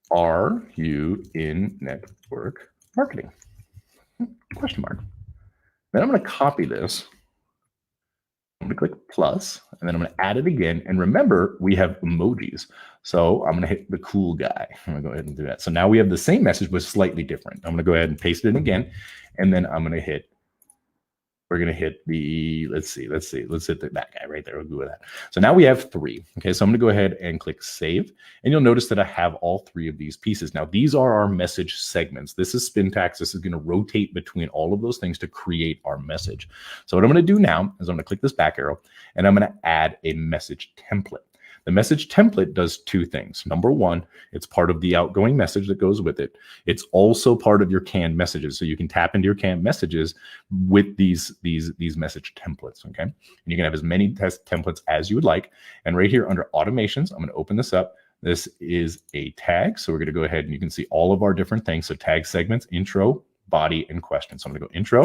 are you in network marketing? Question mark. Then I'm going to copy this. I'm going to click plus, and then I'm going to add it again. And remember, we have emojis. So I'm going to hit the cool guy. I'm going to go ahead and do that. So now we have the same message, but slightly different. I'm going to go ahead and paste it in again. And then I'm going to hit, we're going to hit the, let's hit that guy right there. We'll go with that. So now we have 3. Okay, so I'm going to go ahead and click save. And you'll notice that I have all 3 of these pieces. Now, these are our message segments. This is Spintax. This is going to rotate between all of those things to create our message. So what I'm going to do now is I'm going to click this back arrow, and I'm going to add a message template. The message template does 2 things. Number 1, it's part of the outgoing message that goes with it. It's also part of your canned messages. So you can tap into your canned messages with these message templates, okay? And you can have as many test templates as you would like. And right here under automations, I'm going to open this up. This is a tag. So we're going to go ahead and you can see all of our different things. So tag segments, intro, body, and question. So I'm going to go intro,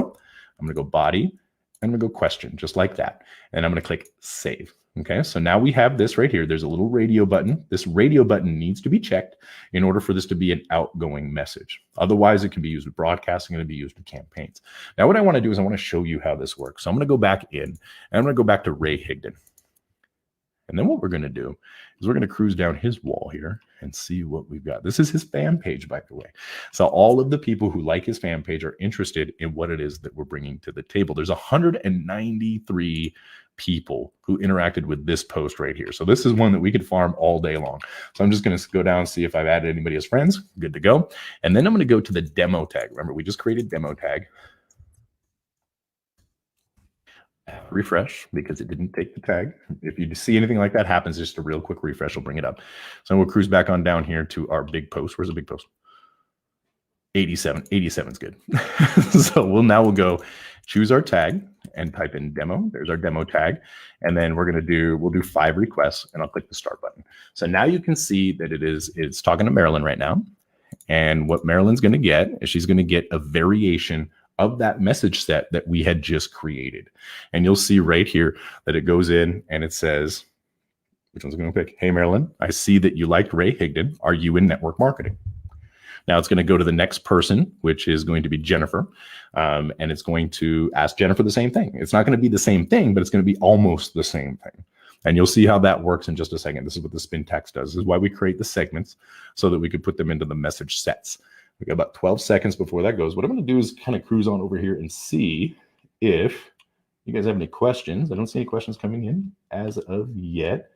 I'm going to go body, and I'm going to go question, just like that. And I'm going to click save. Okay, so now we have this right here. There's a little radio button. This radio button needs to be checked in order for this to be an outgoing message. Otherwise, it can be used with broadcasting and it can be used with campaigns. Now, what I want to do is I want to show you how this works. So I'm going to go back in and I'm going to go back to Ray Higdon. And then what we're going to do is we're going to cruise down his wall here and see what we've got. This is his fan page, by the way. So all of the people who like his fan page are interested in what it is that we're bringing to the table. There's 193 people who interacted with this post right here. So this is one that we could farm all day long. So I'm just going to go down and see if I've added anybody as friends. Good to go. And then I'm going to go to the demo tag. Remember, we just created demo tag. refresh because it didn't take the tag. If you see anything like that happens, just a real quick refresh will bring it up. So we'll cruise back on down here to our big post. Where's the big post? 87. 87 is good. So we'll go choose our tag and type in demo. There's our demo tag. And then we'll do 5 requests, and I'll click the start button. So now you can see that it's talking to Marilyn right now. And what Marilyn's going to get is she's going to get a variation of that message set that we had just created. And you'll see right here that it goes in and it says, which one's going to pick? Hey, Marilyn, I see that you liked Ray Higdon. Are you in network marketing? Now it's going to go to the next person, which is going to be Jennifer. And it's going to ask Jennifer the same thing. It's not going to be the same thing, but it's going to be almost the same thing. And you'll see how that works in just a second. This is what the spin text does. This is why we create the segments so that we could put them into the message sets. We got about 12 seconds before that goes. What I'm going to do is kind of cruise on over here and see if you guys have any questions. I don't see any questions coming in as of yet.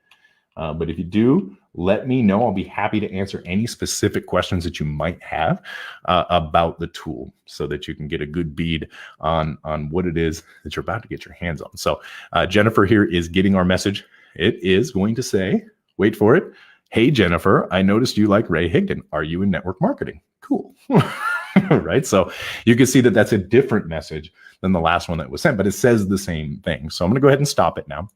But if you do, let me know. I'll be happy to answer any specific questions that you might have about the tool so that you can get a good bead on what it is that you're about to get your hands on. So Jennifer here is getting our message. It is going to say, wait for it. Hey, Jennifer, I noticed you like Ray Higdon. Are you in network marketing? Cool. Right. So you can see that that's a different message than the last one that was sent, but it says the same thing. So I'm going to go ahead and stop it now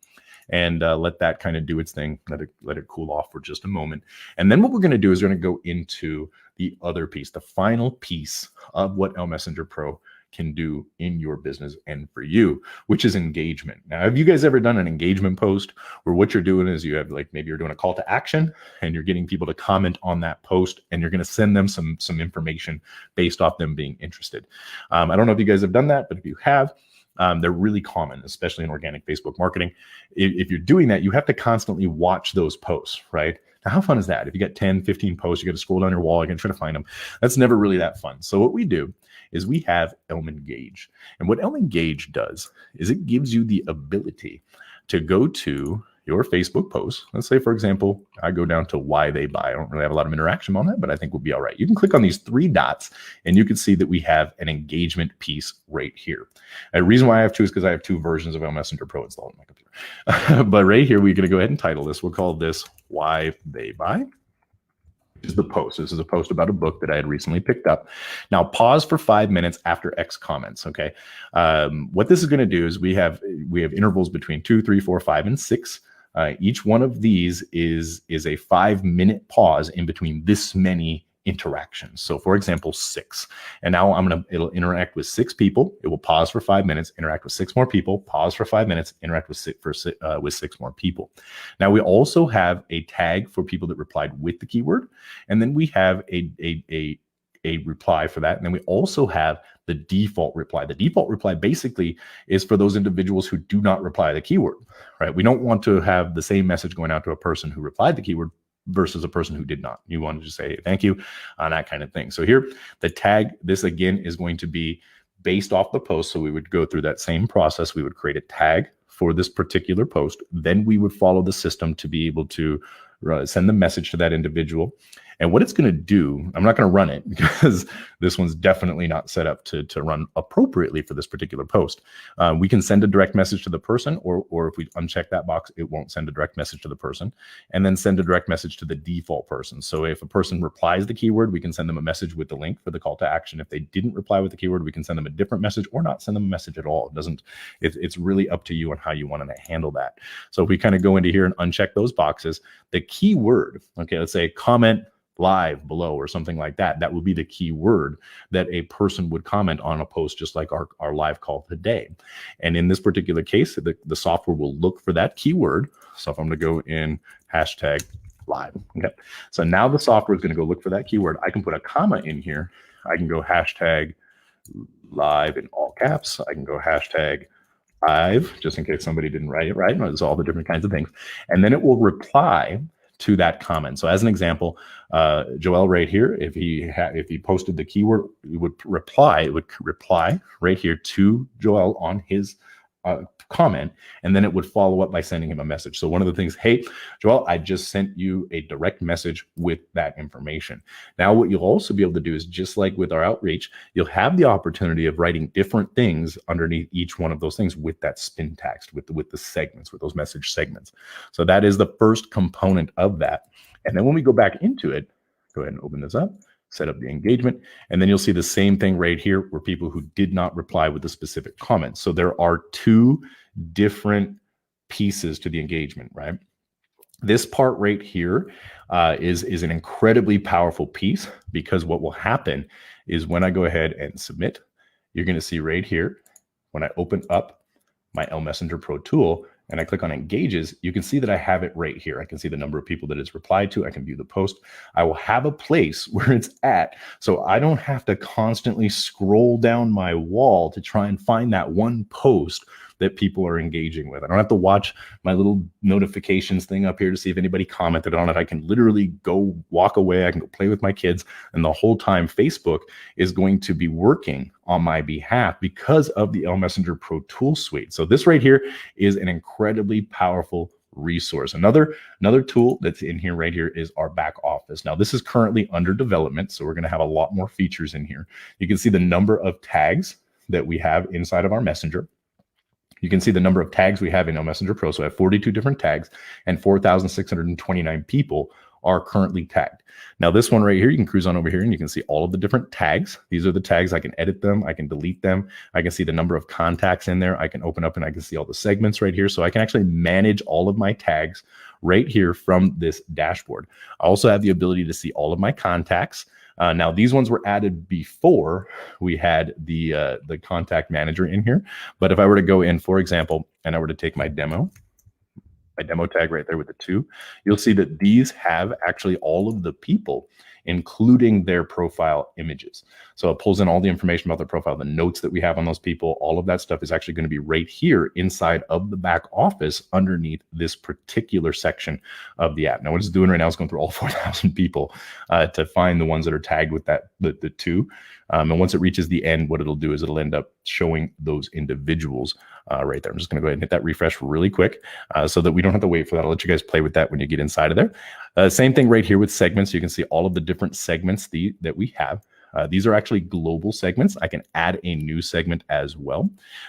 and let that kind of do its thing. Let it cool off for just a moment. And then what we're going to do is we're going to go into the other piece, the final piece of what MLMessenger Pro can do in your business and for you, which is engagement. Now, have you guys ever done an engagement post where what you're doing is you have maybe you're doing a call to action and you're getting people to comment on that post and you're going to send them some information based off them being interested. I don't know if you guys have done that, but if you have, they're really common, especially in organic Facebook marketing. If you're doing that, you have to constantly watch those posts, right? Now, how fun is that? If you got 10, 15 posts, you got to scroll down your wall, you're going to try to find them. That's never really that fun. So what we do is we have MLMengage. And what MLMengage does is it gives you the ability to go to your Facebook post. Let's say, for example, I go down to why they buy. I don't really have a lot of interaction on that, but I think we'll be all right. You can click on these 3 dots and you can see that we have an engagement piece right here. And the reason why I have 2 is because I have 2 versions of MLMessenger Pro installed on my computer. But right here, we're going to go ahead and title this. We'll call this Why They Buy. Is the post. This is a post about a book that I had recently picked up. Now pause for 5 minutes after X comments. Okay. What this is going to do is we have intervals between 2, 3, 4, 5, and 6. Each one of these is a 5-minute pause in between this many interactions. So for example, 6. And now it'll interact with 6 people. It will pause for 5 minutes, interact with 6 more people, pause for 5 minutes, interact with 6 more people. Now we also have a tag for people that replied with the keyword. And then we have a reply for that. And then we also have the default reply. The default reply basically is for those individuals who do not reply the keyword, right? We don't want to have the same message going out to a person who replied the keyword versus a person who did not. You want to just say thank you on that kind of thing. So here, the tag, this again is going to be based off the post. So we would go through that same process. We would create a tag for this particular post. Then we would follow the system to be able to send the message to that individual. And what it's going to do, I'm not going to run it because this one's definitely not set up to run appropriately for this particular post. We can send a direct message to the person, or if we uncheck that box, it won't send a direct message to the person, and then send a direct message to the default person. So if a person replies the keyword, we can send them a message with the link for the call to action. If they didn't reply with the keyword, we can send them a different message or not send them a message at all. It's really up to you on how you want to handle that. So if we kind of go into here and uncheck those boxes, the keyword, okay, let's say comment live below or something like that. That would be the keyword that a person would comment on a post, just like our live call today. And in this particular case, the software will look for that keyword. So if I'm going to go in hashtag live, okay. So now the software is going to go look for that keyword. I can put a comma in here. I can go hashtag live in all caps. I can go hashtag live, just in case somebody didn't write it right. There's all the different kinds of things. And then it will reply to that comment. So as an example, Joel right here, if he posted the keyword, it would reply right here to Joel on his comment, and then it would follow up by sending him a message. So one of the things, hey, Joel, I just sent you a direct message with that information. Now, what you'll also be able to do is, just like with our outreach, you'll have the opportunity of writing different things underneath each one of those things with that spin text, with the segments, with those message segments. So that is the first component of that. And then when we go back into it, go ahead and open this up, set up the engagement, and then you'll see the same thing right here where people who did not reply with a specific comment. So there are two different pieces to the engagement, right? This part right here is an incredibly powerful piece, because what will happen is when I go ahead and submit, you're going to see right here, when I open up my MLMessenger Pro tool and I click on engages, you can see that I have it right here. I can see the number of people that it's replied to. I can view the post. I will have a place where it's at, so I don't have to constantly scroll down my wall to try and find that one post that people are engaging with. I don't have to watch my little notifications thing up here to see if anybody commented on it. I can literally go walk away. I can go play with my kids. And the whole time Facebook is going to be working on my behalf because of the MLMessenger Pro tool suite. So this right here is an incredibly powerful resource. Another tool that's in here right here is our back office. Now, this is currently under development, so we're going to have a lot more features in here. You can see the number of tags that we have inside of our messenger. You can see the number of tags we have in MLMessenger Pro. So I have 42 different tags, and 4,629 people are currently tagged. Now, this one right here, you can cruise on over here and you can see all of the different tags. These are the tags. I can edit them. I can delete them. I can see the number of contacts in there. I can open up and I can see all the segments right here. So I can actually manage all of my tags right here from this dashboard. I also have the ability to see all of my contacts. Now, these ones were added before we had the contact manager in here. But if I were to go in, for example, and I were to take my demo tag right there with the 2, you'll see that these have actually all of the people, including their profile images. So it pulls in all the information about their profile, the notes that we have on those people. All of that stuff is actually going to be right here inside of the back office underneath this particular section of the app. Now, what it's doing right now is going through all 4,000 people to find the ones that are tagged with that the 2. And once it reaches the end, what it'll do is it'll end up showing those individuals right there. I'm just going to go ahead and hit that refresh really quick so that we don't have to wait for that. I'll let you guys play with that when you get inside of there. Same thing right here with segments. You can see all of the different segments that we have. These are actually global segments. I can add a new segment as well.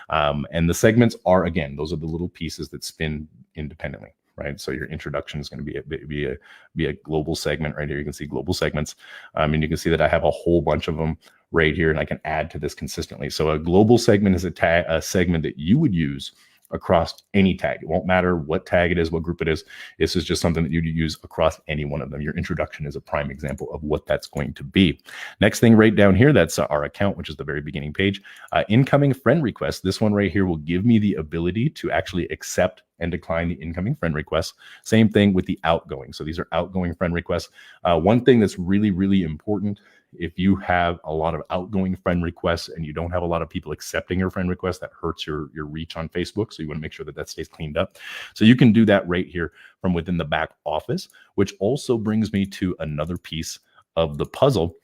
And the segments are, again, those are the little pieces that spin independently, right? So your introduction is going to be a global segment right here. You can see global segments. And you can see that I have a whole bunch of them right here, and I can add to this consistently. So a global segment is a segment that you would use across any tag. It won't matter what tag it is, what group it is. This is just something that you use across any one of them. Your introduction is a prime example of what that's going to be. Next thing right down here, that's our account, which is the very beginning page. Incoming friend requests. This one right here will give me the ability to actually accept and decline the incoming friend requests. Same thing with the outgoing. So these are outgoing friend requests. One thing that's really, really important, if you have a lot of outgoing friend requests and you don't have a lot of people accepting your friend request, that hurts your reach on Facebook. So you want to make sure that that stays cleaned up. So you can do that right here from within the back office, which also brings me to another piece of the puzzle,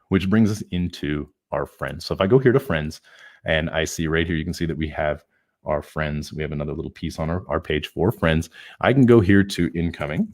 which brings us into our friends. So if I go here to friends and I see right here, you can see that we have our friends. We have another little piece on our page for friends. I can go here to incoming.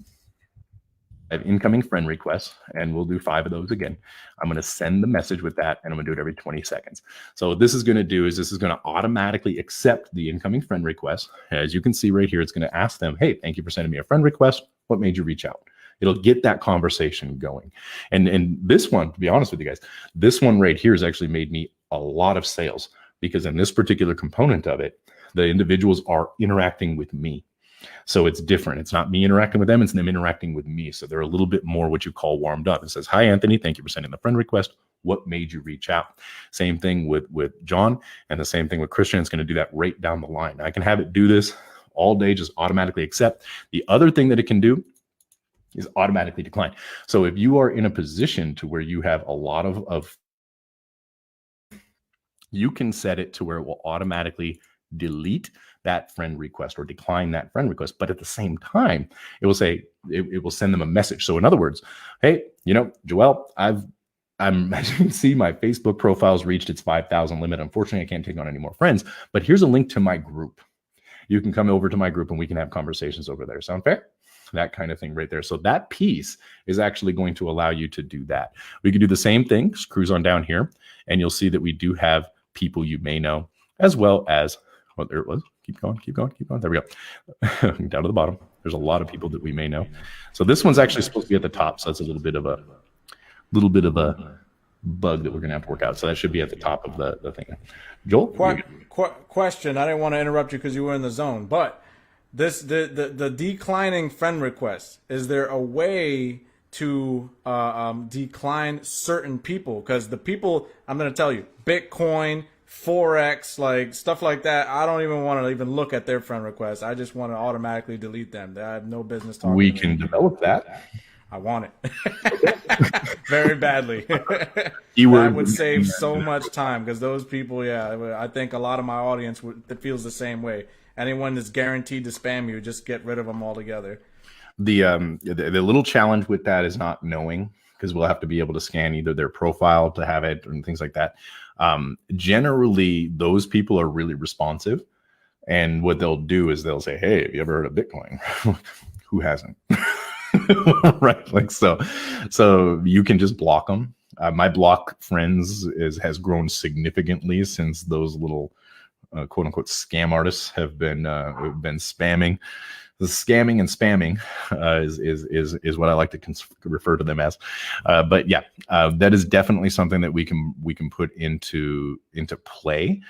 I have incoming friend requests, and we'll do 5 of those again. I'm going to send the message with that, and I'm going to do it every 20 seconds. So what this is going to do is this is going to automatically accept the incoming friend request. As you can see right here, it's going to ask them, hey, thank you for sending me a friend request. What made you reach out? It'll get that conversation going. And this one, to be honest with you guys, this one right here has actually made me a lot of sales, because in this particular component of it, the individuals are interacting with me. So it's different. It's not me interacting with them. It's them interacting with me. So they're a little bit more what you call warmed up. It says, hi, Anthony. Thank you for sending the friend request. What made you reach out? Same thing with John, and the same thing with Christian. It's going to do that right down the line. I can have it do this all day, just automatically accept. The other thing that it can do is automatically decline. So if you are in a position to where you have a lot of you can set it to where it will automatically delete that friend request or decline that friend request. But at the same time, it will say, it will send them a message. So in other words, hey, Joel, I've as you can see, my Facebook profile's reached its 5,000 limit. Unfortunately, I can't take on any more friends, but here's a link to my group. You can come over to my group and we can have conversations over there. Sound fair? That kind of thing right there. So that piece is actually going to allow you to do that. We can do the same thing. Just cruise on down here and you'll see that we do have people you may know, as well as, oh, there it was. Keep going, keep going, keep going. There we go. Down to the bottom. There's a lot of people that we may know. So this one's actually supposed to be at the top. So that's a little bit of a bug that we're going to have to work out. So that should be at the top of the thing. Joel? Question. I didn't want to interrupt you because you were in the zone, but the declining friend requests, is there a way to decline certain people? Because the people, I'm going to tell you, Bitcoin, Forex, like stuff like that, I don't even want to even look at their friend requests. I just want to automatically delete them. I have no business talking We to can them. develop that. I want it very badly. That Keyword would save so much time, because those people, yeah, I think a lot of my audience that feels the same way. Anyone that's guaranteed to spam you, just get rid of them altogether. The little challenge with that is not knowing, because we'll have to be able to scan either their profile to have it and things like that. Generally, those people are really responsive, and what they'll do is they'll say, "Hey, have you ever heard of Bitcoin?" Who hasn't? Right, like so you can just block them. My block friends has grown significantly since those little quote unquote scam artists have been spamming. The scamming and spamming is what I like to refer to them as. But yeah, that is definitely something that we can put into play,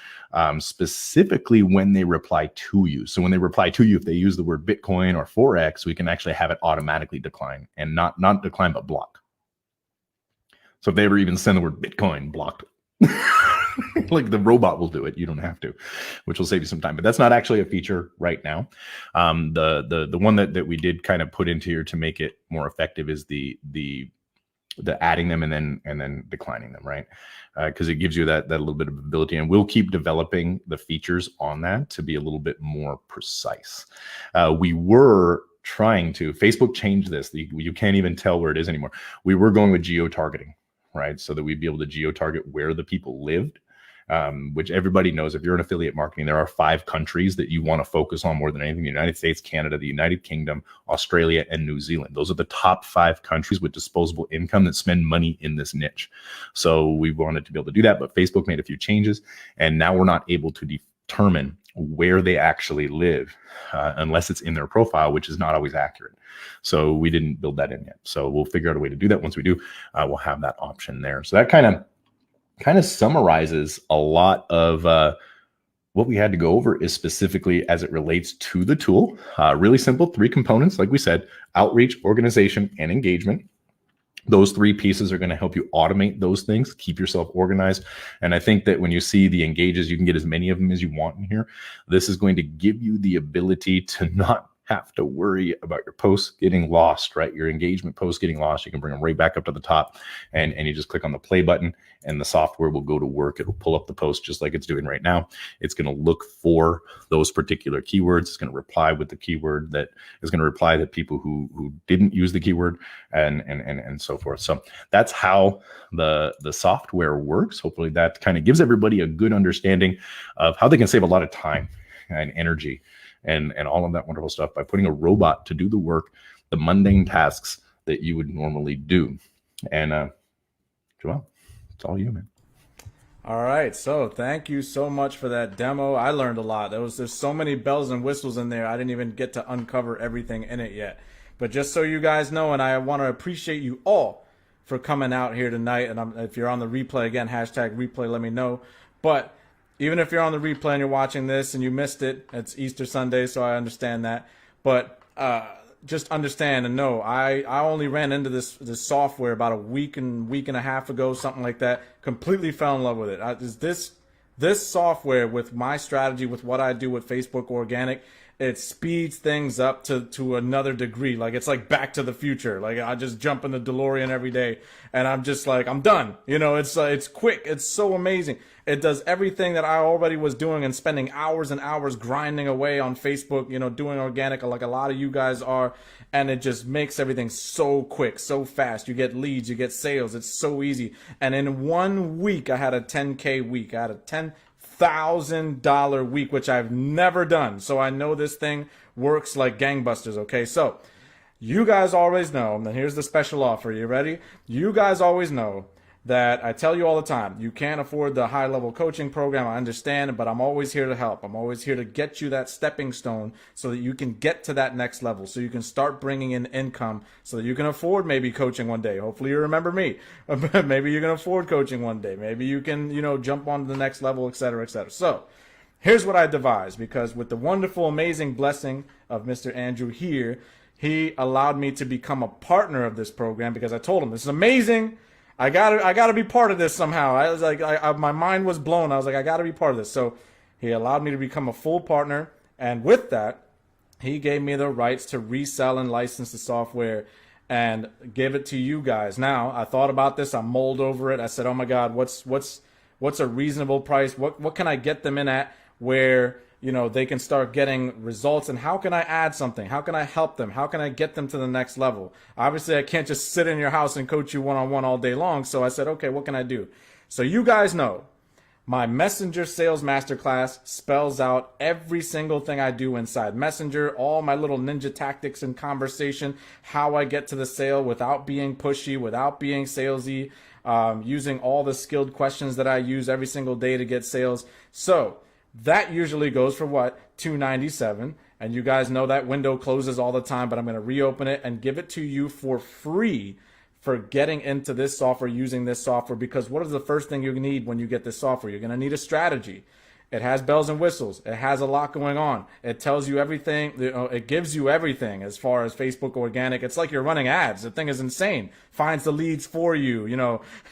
specifically when they reply to you. So when they reply to you, if they use the word Bitcoin or Forex, we can actually have it automatically decline, and not decline, but block. So if they ever even send the word Bitcoin, blocked. Like the robot will do it. You don't have to, which will save you some time. But that's not actually a feature right now. The one that we did kind of put into here to make it more effective is the adding them and then declining them, right? Because it gives you that little bit of ability, and we'll keep developing the features on that to be a little bit more precise. We were trying to, Facebook changed this. You can't even tell where it is anymore. We were going with geo-targeting, right? So that we'd be able to geo-target where the people lived. Which everybody knows, if you're in affiliate marketing, there are 5 countries that you want to focus on more than anything: the United States, Canada, the United Kingdom, Australia, and New Zealand. Those are the top 5 countries with disposable income that spend money in this niche. So we wanted to be able to do that, but Facebook made a few changes, and now we're not able to determine where they actually live unless it's in their profile, which is not always accurate. So we didn't build that in yet. So we'll figure out a way to do that. Once we do, we'll have that option there. So that kind of summarizes a lot of what we had to go over, is specifically as it relates to the tool. Really simple, 3 components, like we said: outreach, organization, and engagement. Those 3 pieces are going to help you automate those things, keep yourself organized. And I think that when you see the engages, you can get as many of them as you want in here. This is going to give you the ability to not have to worry about your posts getting lost, right? Your engagement posts getting lost. You can bring them right back up to the top, and you just click on the play button, and the software will go to work. It'll pull up the post just like it's doing right now. It's going to look for those particular keywords. It's going to reply with the keyword that is going to reply to people who didn't use the keyword, and so forth. So that's how the software works. Hopefully that kind of gives everybody a good understanding of how they can save a lot of time and energy and all of that wonderful stuff by putting a robot to do the work, the mundane tasks that you would normally do. And Joel, it's all you, man. All right, so thank you so much for that demo. I learned a lot. There's so many bells and whistles in there. I didn't even get to uncover everything in it yet. But just so you guys know, and I want to appreciate you all for coming out here tonight. And if you're on the replay, again, hashtag replay, let me know. But even if you're on the replay and you're watching this and you missed it, it's Easter Sunday, so I understand that. But just understand and know, I only ran into this software about a week and a half ago, something like that. Completely fell in love with it. This software, with my strategy, with what I do with Facebook organic, it speeds things up to another degree. Like it's like Back to the Future. Like I just jump in the DeLorean every day, and I'm just like I'm done. You know, it's quick. It's so amazing. It does everything that I already was doing and spending hours and hours grinding away on Facebook. You know, doing organic like a lot of you guys are, and it just makes everything so quick, so fast. You get leads, you get sales. It's so easy. And in 1 week, I had a 10K week. I had a $10,000 week, which I've never done. So I know this thing works like gangbusters. Okay, so you guys always know, and here's the special offer. You ready? You guys always know that I tell you all the time, you can't afford the high-level coaching program. I understand, but I'm always here to help. I'm always here to get you that stepping stone so that you can get to that next level, so you can start bringing in income so that you can afford maybe coaching one day. Hopefully you remember me. Maybe you can afford coaching one day. Maybe you can, jump on to the next level, et cetera, et cetera. So here's what I devised, because with the wonderful, amazing blessing of Mr. Andrew here, he allowed me to become a partner of this program because I told him, this is amazing. I gotta be part of this somehow. I was like, my mind was blown. I was like, I gotta be part of this. So he allowed me to become a full partner, and with that, he gave me the rights to resell and license the software and give it to you guys. Now, I thought about this. I mulled over it. I said, oh my God, what's a reasonable price? What can I get them in at where they can start getting results, and how can I add something? How can I help them? How can I get them to the next level? Obviously, I can't just sit in your house and coach you one-on-one all day long. So I said, okay, what can I do? So you guys know my Messenger Sales Masterclass spells out every single thing I do inside Messenger, all my little ninja tactics and conversation, how I get to the sale without being pushy, without being salesy, using all the skilled questions that I use every single day to get sales. So that usually goes for what? $297. And you guys know that window closes all the time, but I'm going to reopen it and give it to you for free for getting into this software, using this software. Because what is the first thing you need when you get this software? You're going to need a strategy. It has bells and whistles. It has a lot going on. It tells you everything. It gives you everything as far as Facebook organic. It's like you're running ads. The thing is insane. Finds the leads for you.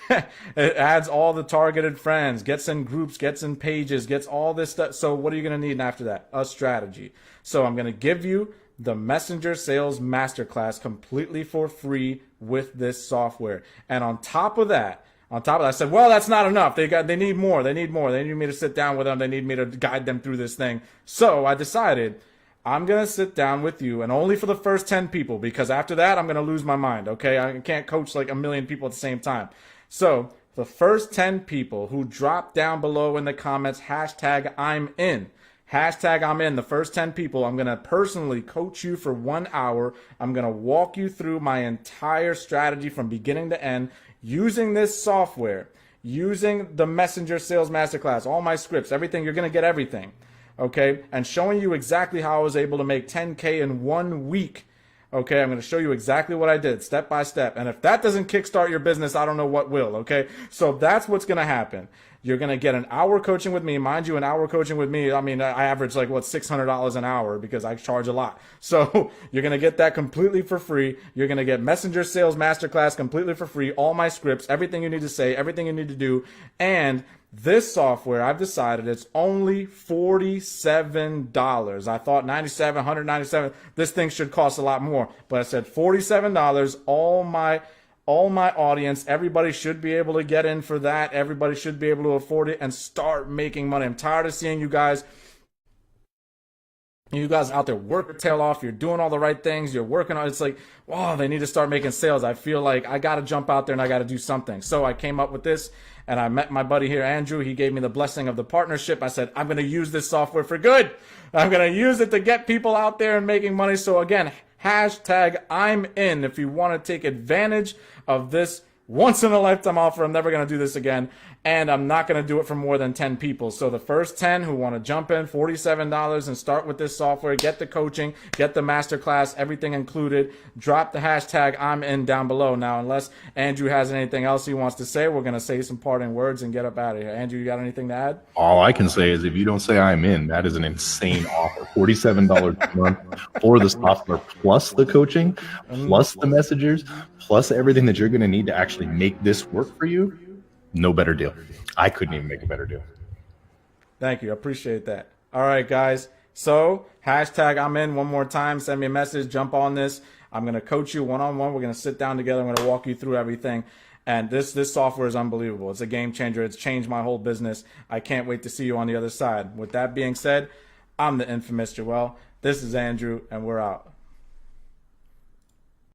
It adds all the targeted friends, gets in groups, gets in pages, gets all this stuff. So what are you going to need after that? A strategy. So I'm going to give you the Messenger Sales Masterclass completely for free with this software. And on top of that, I said, well, that's not enough. They need more. They need more. They need me to sit down with them. They need me to guide them through this thing. So I decided I'm going to sit down with you, and only for the first 10 people, because after that, I'm going to lose my mind. Okay. I can't coach like a million people at the same time. So the first 10 people who drop down below in the comments, hashtag I'm in. Hashtag I'm in. The first 10 people, I'm going to personally coach you for 1 hour. I'm going to walk you through my entire strategy from beginning to end using this software, using the Messenger Sales Masterclass, all my scripts, everything. You're going to get everything. Okay. And showing you exactly how I was able to make 10K in 1 week. Okay. I'm going to show you exactly what I did step by step. And if that doesn't kickstart your business, I don't know what will. Okay. So that's what's going to happen. You're going to get an hour coaching with me. Mind you, an hour coaching with me, I mean, I average like, $600 an hour because I charge a lot. So you're going to get that completely for free. You're going to get Messenger Sales Masterclass completely for free. All my scripts, everything you need to say, everything you need to do. And this software, I've decided it's only $47. I thought 97, 197. This thing should cost a lot more, but I said $47. All my audience, everybody should be able to get in for that. Everybody should be able to afford it and start making money. I'm tired of seeing you guys out there work your tail off. You're doing all the right things. You're working on. It's like, wow, they need to start making sales. I feel like I got to jump out there and I got to do something. So I came up with this, and I met my buddy here, Andrew. He gave me the blessing of the partnership. I said, I'm going to use this software for good. I'm going to use it to get people out there and making money. So again, hashtag I'm in if you want to take advantage of this once in a lifetime offer. I'm never going to do this again, and I'm not going to do it for more than 10 people. So the first 10 who want to jump in, $47, and start with this software, get the coaching, get the masterclass, everything included. Drop the hashtag I'm in down below. Now, unless Andrew has anything else he wants to say, we're going to say some parting words and get up out of here. Andrew, you got anything to add? All I can say is if you don't say I'm in, that is an insane offer. $47 a month for the software, plus the coaching, plus the messengers, plus everything that you're going to need to actually make this work for you. No better deal. I couldn't even make a better deal. Thank you. I appreciate that. All right, guys. So hashtag I'm in one more time. Send me a message. Jump on this. I'm going to coach you one-on-one. We're going to sit down together. I'm going to walk you through everything. And this software is unbelievable. It's a game changer. It's changed my whole business. I can't wait to see you on the other side. With that being said, I'm the infamous Joel. This is Andrew, and we're out.